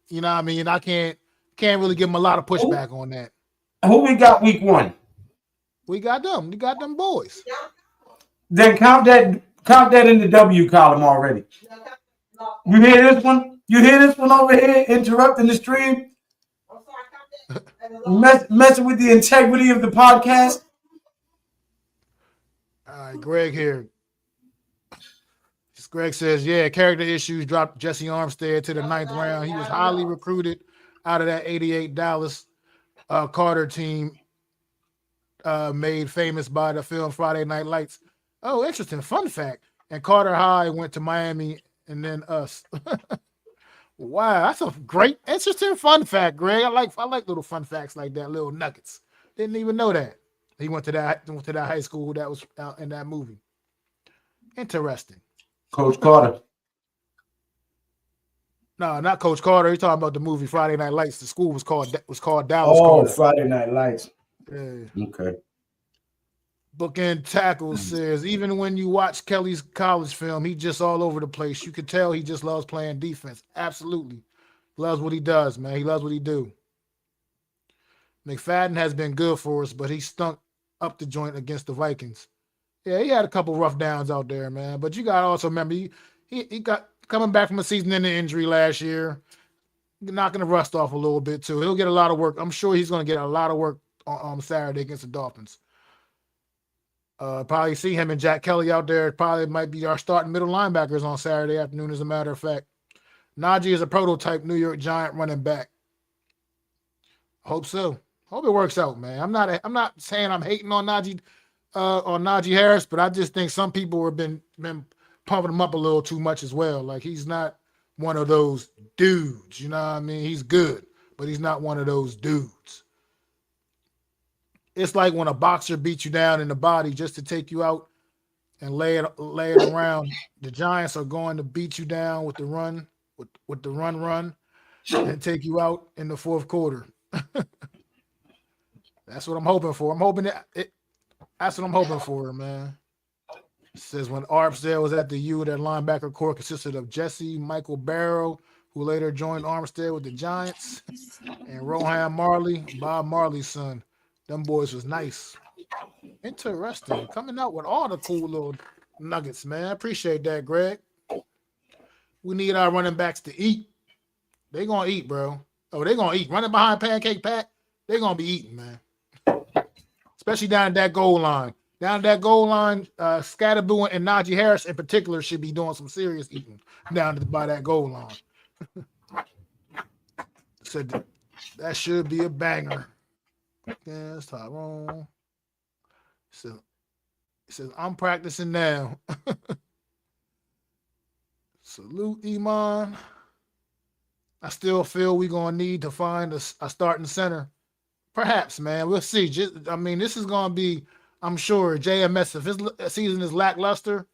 you know what I mean? I can't really give him a lot of pushback on that. Who we got week 1? We got them. We got them boys. Then count that in the W column already. You hear this one? You hear this one over here interrupting the stream? Messing with the integrity of the podcast? All right, Greg here. Greg says, yeah, character issues dropped Jesse Armstead to the 9th round. He was highly recruited out of that 88 Dallas Carter team. made famous by the film Friday Night Lights. Oh, interesting. Fun fact. And Carter High went to Miami and then us. Wow, that's a great, interesting fun fact, Greg. I like little fun facts like that, little nuggets. Didn't even know that. He went to that high school that was out in that movie. Interesting. Coach Carter. No, not Coach Carter. He's talking about the movie Friday Night Lights. The school was called Dallas Oh, Carter. Friday Night Lights. Yeah. Okay. Bookend Tackles says, even when you watch Kelly's college film, he just all over the place. You could tell he just loves playing defense. Absolutely. Loves what he does, man. He loves what he do. McFadden has been good for us, but he stunk up the joint against the Vikings. Yeah, he had a couple rough downs out there, man. But you got to also remember, he got coming back from a season-ending injury last year, knocking the rust off a little bit, too. He'll get a lot of work. I'm sure he's going to get a lot of work on Saturday against the Dolphins. Probably see him and Jack Kelly out there. Probably might be our starting middle linebackers on Saturday afternoon, as a matter of fact. Najee is a prototype New York Giant running back. Hope so. Hope it works out, man. I'm not saying I'm hating on Najee Harris, but I just think some people have been pumping him up a little too much as well. Like, he's not one of those dudes. You know what I mean? He's good, but he's not one of those dudes. It's like when a boxer beats you down in the body just to take you out and lay it around. The Giants are going to beat you down with the run, with the run, and take you out in the fourth quarter. That's what I'm hoping for. That's what I'm hoping for, man. It says when Armstead was at the U, that linebacker core consisted of Jesse Michael Barrow, who later joined Armstead with the Giants, and Rohan Marley, Bob Marley's son. Them boys was nice. Interesting. Coming out with all the cool little nuggets, man. I appreciate that, Greg. We need our running backs to eat. They gonna eat, bro. Oh, they gonna eat. Running behind Pancake Pat, they gonna be eating, man. Especially down at that goal line. Down at that goal line, Scatterboo and Najee Harris in particular should be doing some serious eating down by that goal line. Said that should be a banger. Yes, Tyrone. He says, I'm practicing now. Salute, Iman. I still feel we're going to need to find a starting center. Perhaps, man. We'll see. This is going to be, I'm sure, JMS. If his season is lackluster,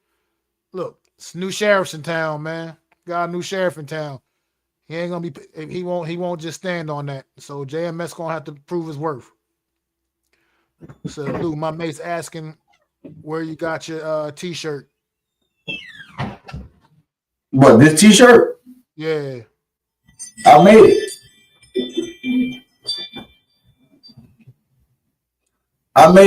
look, it's new sheriffs in town, man. Got a new sheriff in town. He ain't going to be, he won't just stand on that. So JMS going to have to prove his worth. So, Lou, my mate's asking where you got your T-shirt. What, this T-shirt? Yeah. I made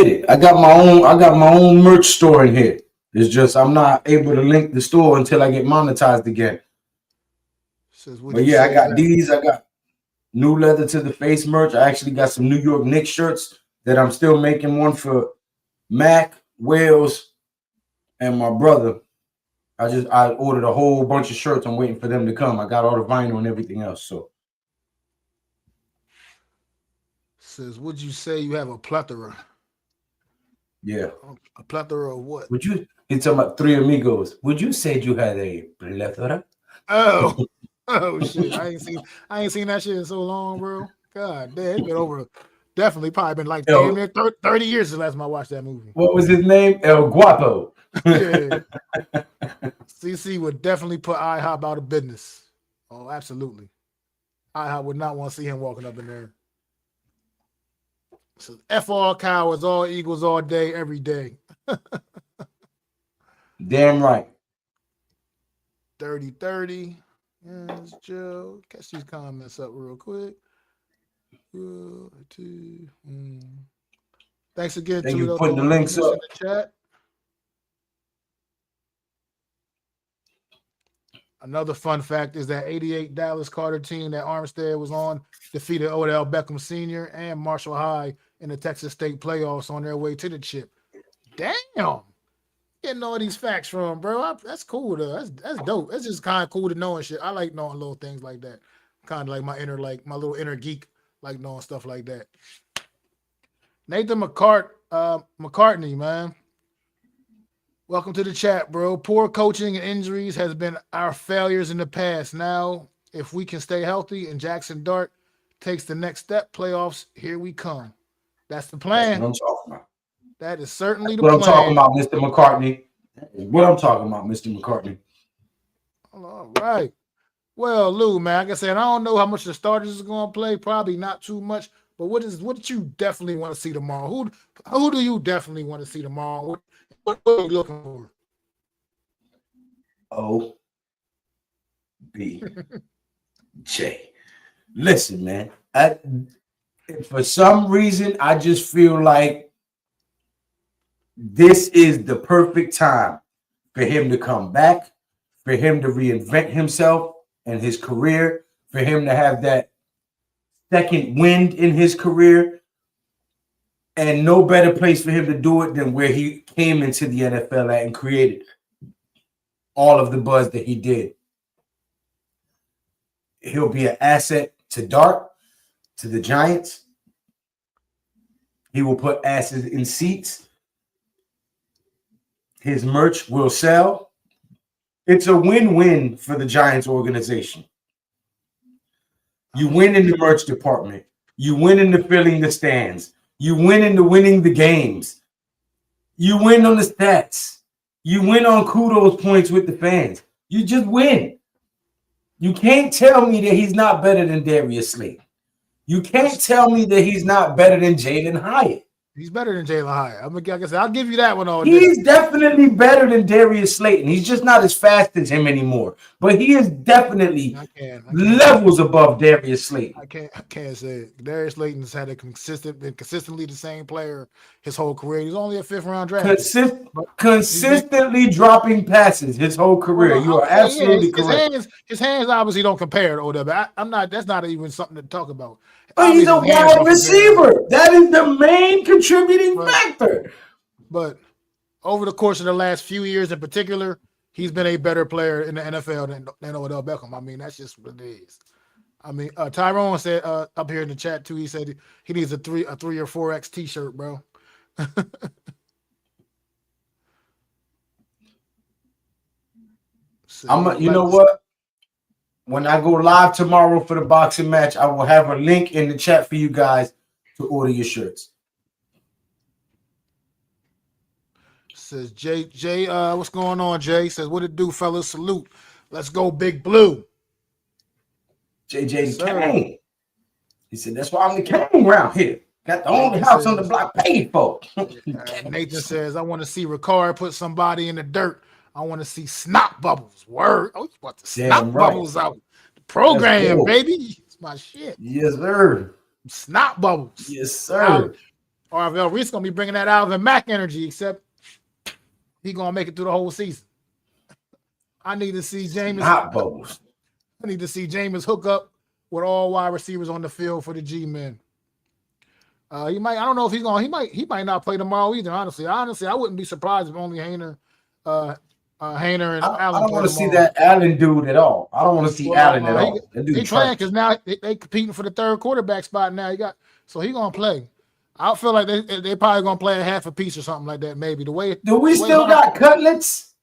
it. I got my own merch store in here. It's just I'm not able to link the store until I get monetized again. But yeah, I got these. I got new leather to the face merch. I actually got some New York Knicks shirts that I'm still making one for Mac, Wales, and my brother. I ordered a whole bunch of shirts. I'm waiting for them to come. I got all the vinyl and everything else. So says, would you say you have a plethora? Yeah. A plethora of what? Would you? It's about Three Amigos. Would you say you had a plethora? Oh shit! I ain't seen that shit in so long, bro. God damn, it's been over. Definitely, probably been like 30 years since last time I watched that movie. What was his name? El Guapo. Yeah. CC would definitely put IHOP out of business. Oh, absolutely. IHOP would not want to see him walking up in there. So F all cowards, all Eagles, all day, every day. Damn right. 30-30. Yes, Joe. Catch these comments up real quick. Thanks again. Thank you for putting the links up in the chat. Another fun fact is that 88 Dallas Carter team that Armstead was on defeated Odell Beckham Sr. and Marshall High in the Texas State playoffs on their way to the chip. Damn. Getting all these facts from, bro. That's cool, though. That's dope. That's just kind of cool to know and shit. I like knowing little things like that. Kind of like my little inner geek, like knowing stuff like that. Nathan McCart McCartney, man. Welcome to the chat, bro. Poor coaching and injuries has been our failures in the past. Now, if we can stay healthy and Jackson Dart takes the next step, playoffs, here we come. That's the That's what plan. I'm talking about. That is certainly the What I'm talking plan. about, Mr. McCartney. What I'm talking about, Mr. McCartney. All right. Well, Lou, man, like I said, I don't know how much the starters is going to play. Probably not too much. But what did you definitely want to see tomorrow? Who do you definitely want to see tomorrow? What are you looking for? O B J. Listen, man. For some reason, I just feel like this is the perfect time for him to come back, for him to reinvent himself and his career, for him to have that second wind in his career. And no better place for him to do it than where he came into the NFL at and created all of the buzz that he did. He'll be an asset to Dart, to the Giants. He will put asses in seats. His merch will sell. It's a win-win for the Giants organization. You win in the merch department. You win in the filling the stands. You win in the winning the games. You win on the stats. You win on kudos points with the fans. You just win. You can't tell me that he's not better than Darius Slayton. You can't tell me that he's not better than Jalen Hyatt. He's better than Jalen Hyatt. Like I said, I'll give you that one all day. He's definitely better than Darius Slayton. He's just not as fast as him anymore. But he is definitely levels above Darius Slayton. I can't say it. Darius Slayton's had been consistently the same player his whole career. He's only a fifth-round draft. Consistently dropping passes his whole career. You are absolutely correct. His hands obviously don't compare to Odell, but I'm not. That's not even something to talk about. But he's a wide receiver. That is the main contributing factor. But over the course of the last few years in particular, he's been a better player in the NFL than Odell Beckham. I mean, that's just what it is. I mean, Tyrone said up here in the chat too, he said he needs a 3 or 4X t-shirt, bro. You know what? When I go live tomorrow for the boxing match, I will have a link in the chat for you guys to order your shirts. Says Jay, what's going on, Jay? Says, what it do, fellas? Salute. Let's go, Big Blue. JJ the King. He said, that's why I'm the king around here. Got the only house on the block paid for. Nathan says, I want to see Ricard put somebody in the dirt. I want to see snot bubbles. Word. Oh, you want the snot bubbles out. The program, cool. Baby. It's my shit. Yes, sir. Snot bubbles. Yes, sir. RVL Reese going to be bringing that Alvin Mack energy, except he going to make it through the whole season. I need to see Jameis. Snot bubbles. I need to see Jameis hook up with all wide receivers on the field for the G-men. He might. I don't know if he's going. He might not play tomorrow either. Honestly, I wouldn't be surprised if only Hainer and Allen. I don't want to see that Allen dude at all. I don't want to see Allen at all. He's playing because now they competing for the third quarterback spot. Now he gonna play. I feel like they probably gonna play a half a piece or something like that. Maybe we still got Cutlets?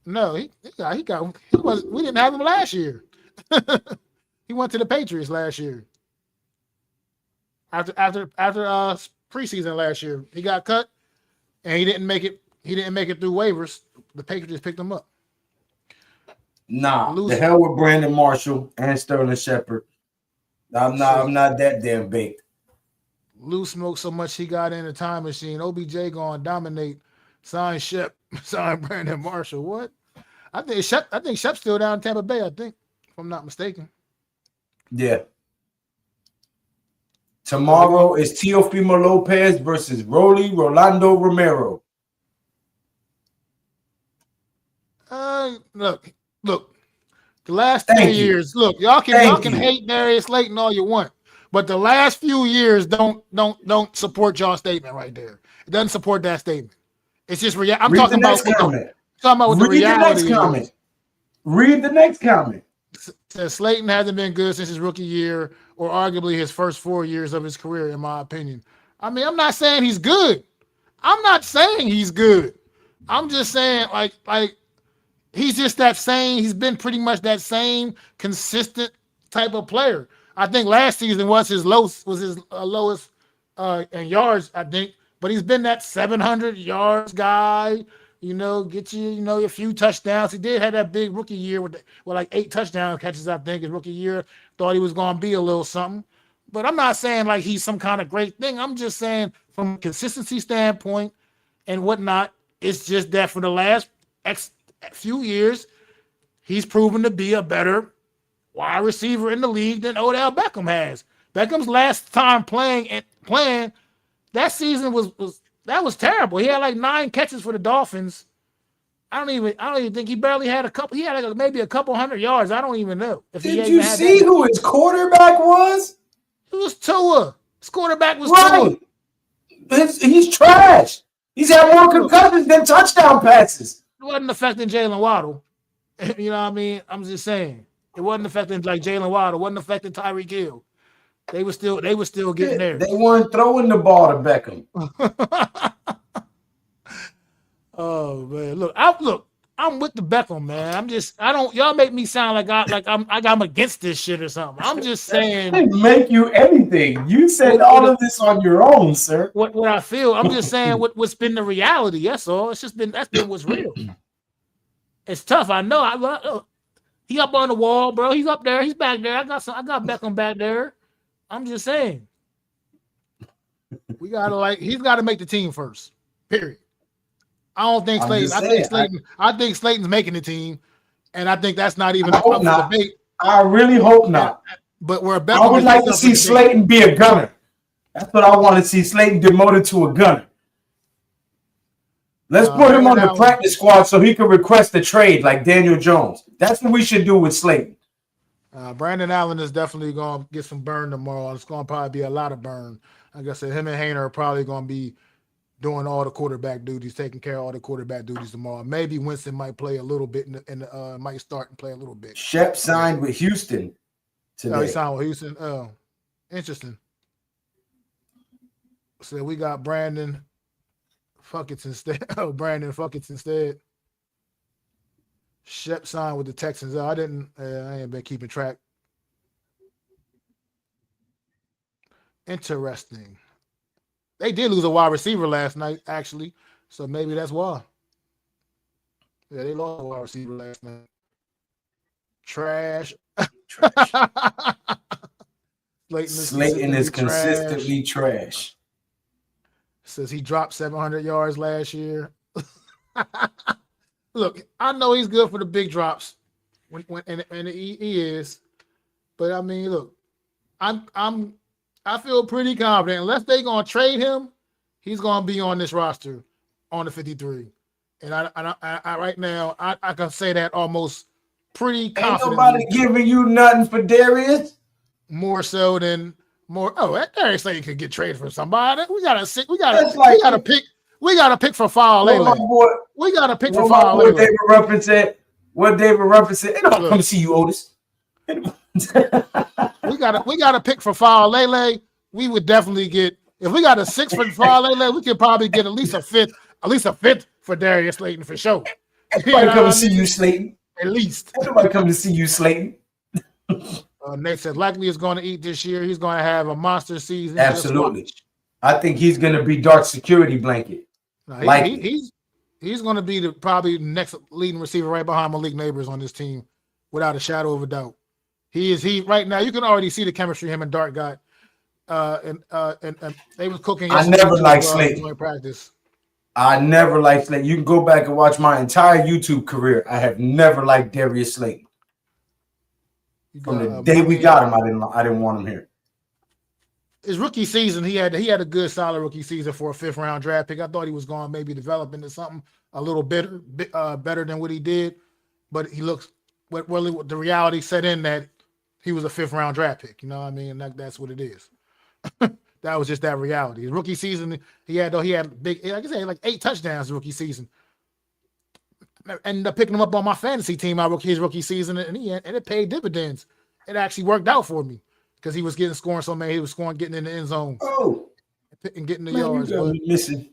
No, we didn't have him last year. He went to the Patriots last year. After preseason last year, he got cut and he didn't make it. He didn't make it through waivers. The Patriots picked him up. Nah, the hell with Brandon Marshall and Sterling Shepard. I'm not that damn baked. Lou smoked so much he got in a time machine. OBJ going to dominate. Sign Shep. Sign Brandon Marshall. What? I think Shep's still down in Tampa Bay. I think, if I'm not mistaken. Yeah. Tomorrow is Teofimo Lopez versus Rolando Romero. Look. The last 3 years, look, y'all can hate Darius Slayton all you want, but the last few years don't support y'all's statement right there. It doesn't support that statement. It's just I'm talking about what the reality is. Read the next comment. Says Slayton hasn't been good since his rookie year, or arguably his first 4 years of his career, in my opinion. I mean, I'm not saying he's good. I'm not saying he's good. I'm just saying like he's just that same. He's been pretty much that same consistent type of player. I think last season was his lowest in yards. I think, but he's been that 700 yards guy. Get you a few touchdowns. He did have that big rookie year with like 8 touchdown catches. I think his rookie year. Thought he was going to be a little something. But I'm not saying like he's some kind of great thing. I'm just saying from a consistency standpoint and whatnot, it's just that for the last few years, he's proven to be a better wide receiver in the league than Odell Beckham has. Beckham's last time playing that season was terrible. He had like 9 catches for the Dolphins. I don't even think he barely had a couple. He had like maybe a couple hundred yards. I don't even know. Did you see who his quarterback was? It was Tua. His quarterback was right. Tua. He's trash. He's had more concussions than touchdown passes. It wasn't affecting Jalen Waddle. You know what I mean? I'm just saying. It wasn't affecting like Jalen Waddle. It wasn't affecting Tyreek Hill. They were still getting there. They weren't throwing the ball to Beckham. Oh man, look, I'm with the Beckham, man. Y'all make me sound like I'm against this shit or something. I'm just saying. They make you anything. You said all of this on your own, sir. What I feel, I'm just saying what's been the reality. That's all. That's been what's real. It's tough. I know. He up on the wall, bro. He's up there. He's back there. I got Beckham back there. I'm just saying. He's got to make the team first. Period. I don't think Slayton. I think Slayton's making the team, and I think that's not even up for debate. I really hope not. But where Beckham, I would like to see Slayton be a gunner. That's what I want to see. Slayton demoted to a gunner. Let's put him on the practice squad so he can request a trade like Daniel Jones. That's what we should do with Slayton. Brandon Allen is definitely going to get some burn tomorrow. It's going to probably be a lot of burn. Like I said, him and Hainer are probably going to be doing all the quarterback duties, taking care of all the quarterback duties tomorrow. Maybe Winston might play a little bit and might start and play a little bit. Shep signed with Houston today. Oh, he signed with Houston. Oh, interesting. So we got Brandon Fuckets instead. Oh, Brandon Fuckets instead. Shep signed with the Texans. I ain't been keeping track. Interesting. They did lose a wide receiver last night, actually. So maybe that's why. Yeah, they lost a wide receiver last night. Trash. Slayton is consistently trash. Says he dropped 700 yards last year. Look, I know he's good for the big drops, and he is. But I mean, look, I feel pretty confident. Unless they're gonna trade him, he's gonna be on this roster on the 53. And I right now I can say that almost pretty confidently. Ain't nobody giving you nothing for Darius. More so than more. Oh, Darius Slayton could get traded for somebody. We got to pick for Fowler. We got to pick for Fowler. What David Ruffin said. Ain't nobody come to see you, Otis. we got to pick for Fowler. We would definitely get, if we got a 6 for Fowler, we could probably get at least a fifth for Darius Slayton for sure. Nobody come to see you, Slayton. At least. Nobody come to see you, Slayton. Nate said likely is going to eat this year. He's going to have a monster season. Absolutely. I think he's going to be dark security blanket. He's going to be probably the next leading receiver right behind Malik Neighbors on this team, without a shadow of a doubt. He right now. You can already see the chemistry him and Dart got. And they was cooking. I never liked Slayton. Practice. I never liked Slayton. You can go back and watch my entire YouTube career. I have never liked Darius Slayton. From the day we got him, I didn't want him here. His rookie season, he had a good, solid rookie season for a 5th round draft pick. I thought he was going to maybe develop into something a little better than what he did, but he looks. Well, the reality set in that he was a 5th round draft pick. You know what I mean? And that's what it is. That was just that reality. His rookie season, he had big, like I said, like 8 touchdowns rookie season. Ended up picking him up on my fantasy team his rookie season, and it paid dividends. It actually worked out for me because he was scoring so many. He was getting in the end zone. Oh, and getting the yards. Missing.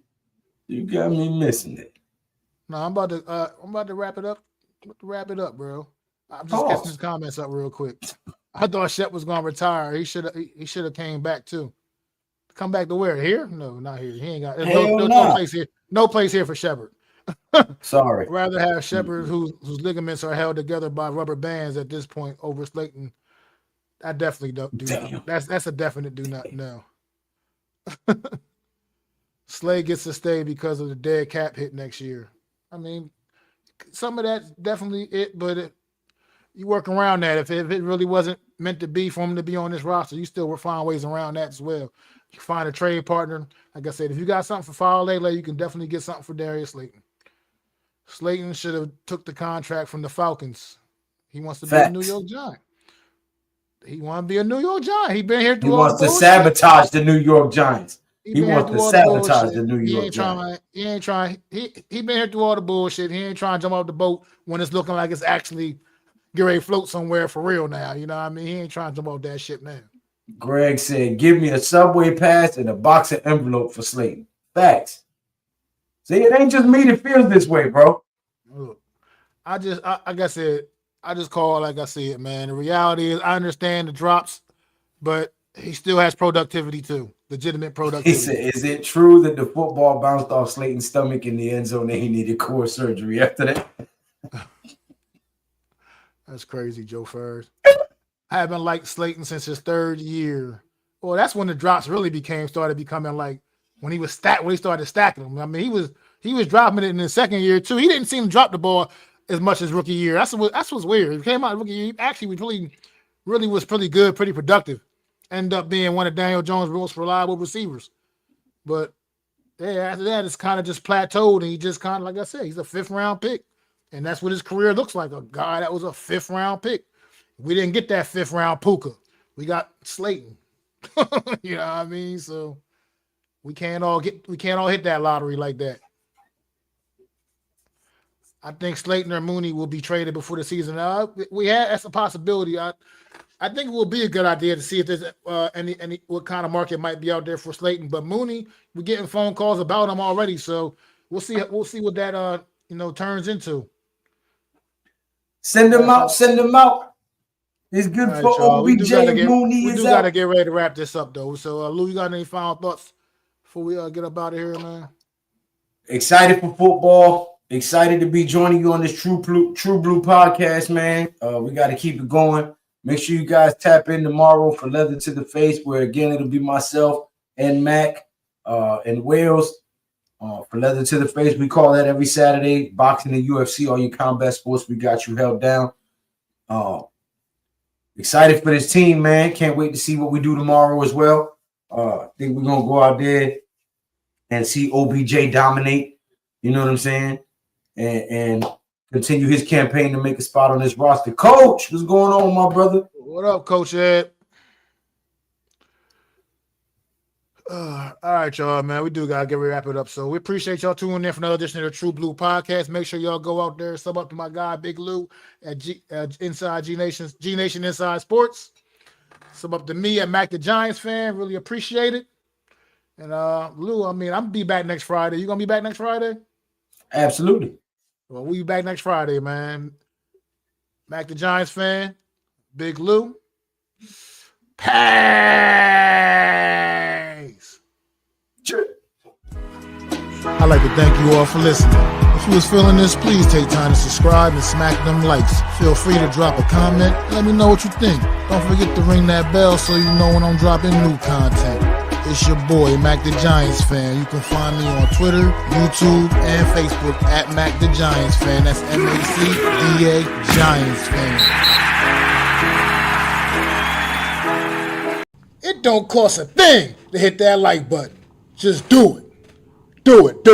You got me missing it. No, I'm about to wrap it up. Wrap it up, bro. I'm just catching his Pause. comments up real quick. I thought Shep was gonna retire. He should have came back too. Come back to where? Here? No, not here. He ain't got there's Hell no nah. place here. No place here for Shepard. Sorry. Rather have Shepard whose ligaments are held together by rubber bands at this point over Slayton. I definitely don't do Damn. that. That's a definite do not know. Slay gets to stay because of the dead cap hit next year. I mean, some of that's definitely it, but you work around that. If it really wasn't meant to be for him to be on this roster, you still will find ways around that as well. You find a trade partner. Like I said, if you got something for Fowler, you can definitely get something for Darius Slayton. Slayton should have took the contract from the Falcons. He wants to be a New York Giant. He want to be a New York Giant. He been here through all the bullshit. He wants to sabotage the New York Giants. He wants to sabotage the New York Giants. He ain't trying. He been here through all the bullshit. He ain't trying to jump off the boat when it's looking like it's actually get ready to float somewhere for real now. You know what I mean? He ain't trying to jump off that shit now. Greg said, give me a Subway pass and a box of envelope for Slayton. Facts. See, it ain't just me that feels this way, bro. Look, like I said, I just call it like I see it, man. The reality is I understand the drops, but he still has productivity too. Legitimate productivity. He said, is it true that the football bounced off Slayton's stomach in the end zone and he needed core surgery after that? That's crazy, Joe Furs. I haven't liked Slayton since his third year. Well, that's when the drops really started becoming like when he started stacking them. I mean, he was dropping it in the second year too. He didn't seem to drop the ball as much as rookie year. That's what's weird. He came out rookie year. He actually was really was pretty good, pretty productive. Ended up being one of Daniel Jones' most reliable receivers. But yeah, after that, it's kind of just plateaued, and he just kind of, like I said, he's a 5th-round pick. And that's what his career looks like, a guy that was a 5th-round pick. We didn't get that 5th-round Puka. We got Slayton. You know what I mean? So we can't all hit that lottery like that. I think Slayton or Mooney will be traded before the season. That's a possibility. I think it will be a good idea to see if there's any what kind of market might be out there for Slayton. But Mooney, we're getting phone calls about him already, so we'll see what that turns into. Send him out. It's good right, for OBJ. Mooney. We do gotta get ready to wrap this up though. So Lou, you got any final thoughts before we get up out of here, man? Excited for football. Excited to be joining you on this True Blue podcast, man. We got to keep it going. Make sure you guys tap in tomorrow for Leather to the Face, where again it'll be myself and Mac and Wales. For Leather to the Face, we call that every Saturday. Boxing and UFC, all your combat sports, we got you held down. Excited for this team, man. Can't wait to see what we do tomorrow as well. I think we're gonna go out there and see OBJ dominate. You know what I'm saying? And continue his campaign to make a spot on this roster. Coach, what's going on, my brother? What up, Coach Ed? All right, y'all, man. We do got to wrap it up. So we appreciate y'all tuning in for another edition of the True Blue Podcast. Make sure y'all go out there, sub up to my guy, Big Lou, at Inside G Nation Inside Sports. Sub up to me at Mac the Giants fan. Really appreciate it. And Lou, I mean, I'm going to be back next Friday. You going to be back next Friday? Absolutely. Well, we'll be back next Friday, man. Mac the Giants fan, Big Lou. Peace. I'd like to thank you all for listening. If you was feeling this, please take time to subscribe and smack them likes. Feel free to drop a comment. Let me know what you think. Don't forget to ring that bell so you know when I'm dropping new content. It's your boy, Mac the Giants fan. You can find me on Twitter, YouTube, and Facebook at Mac the Giants fan. That's MACDA Giants fan. It don't cost a thing to hit that like button. Just do it. Do it.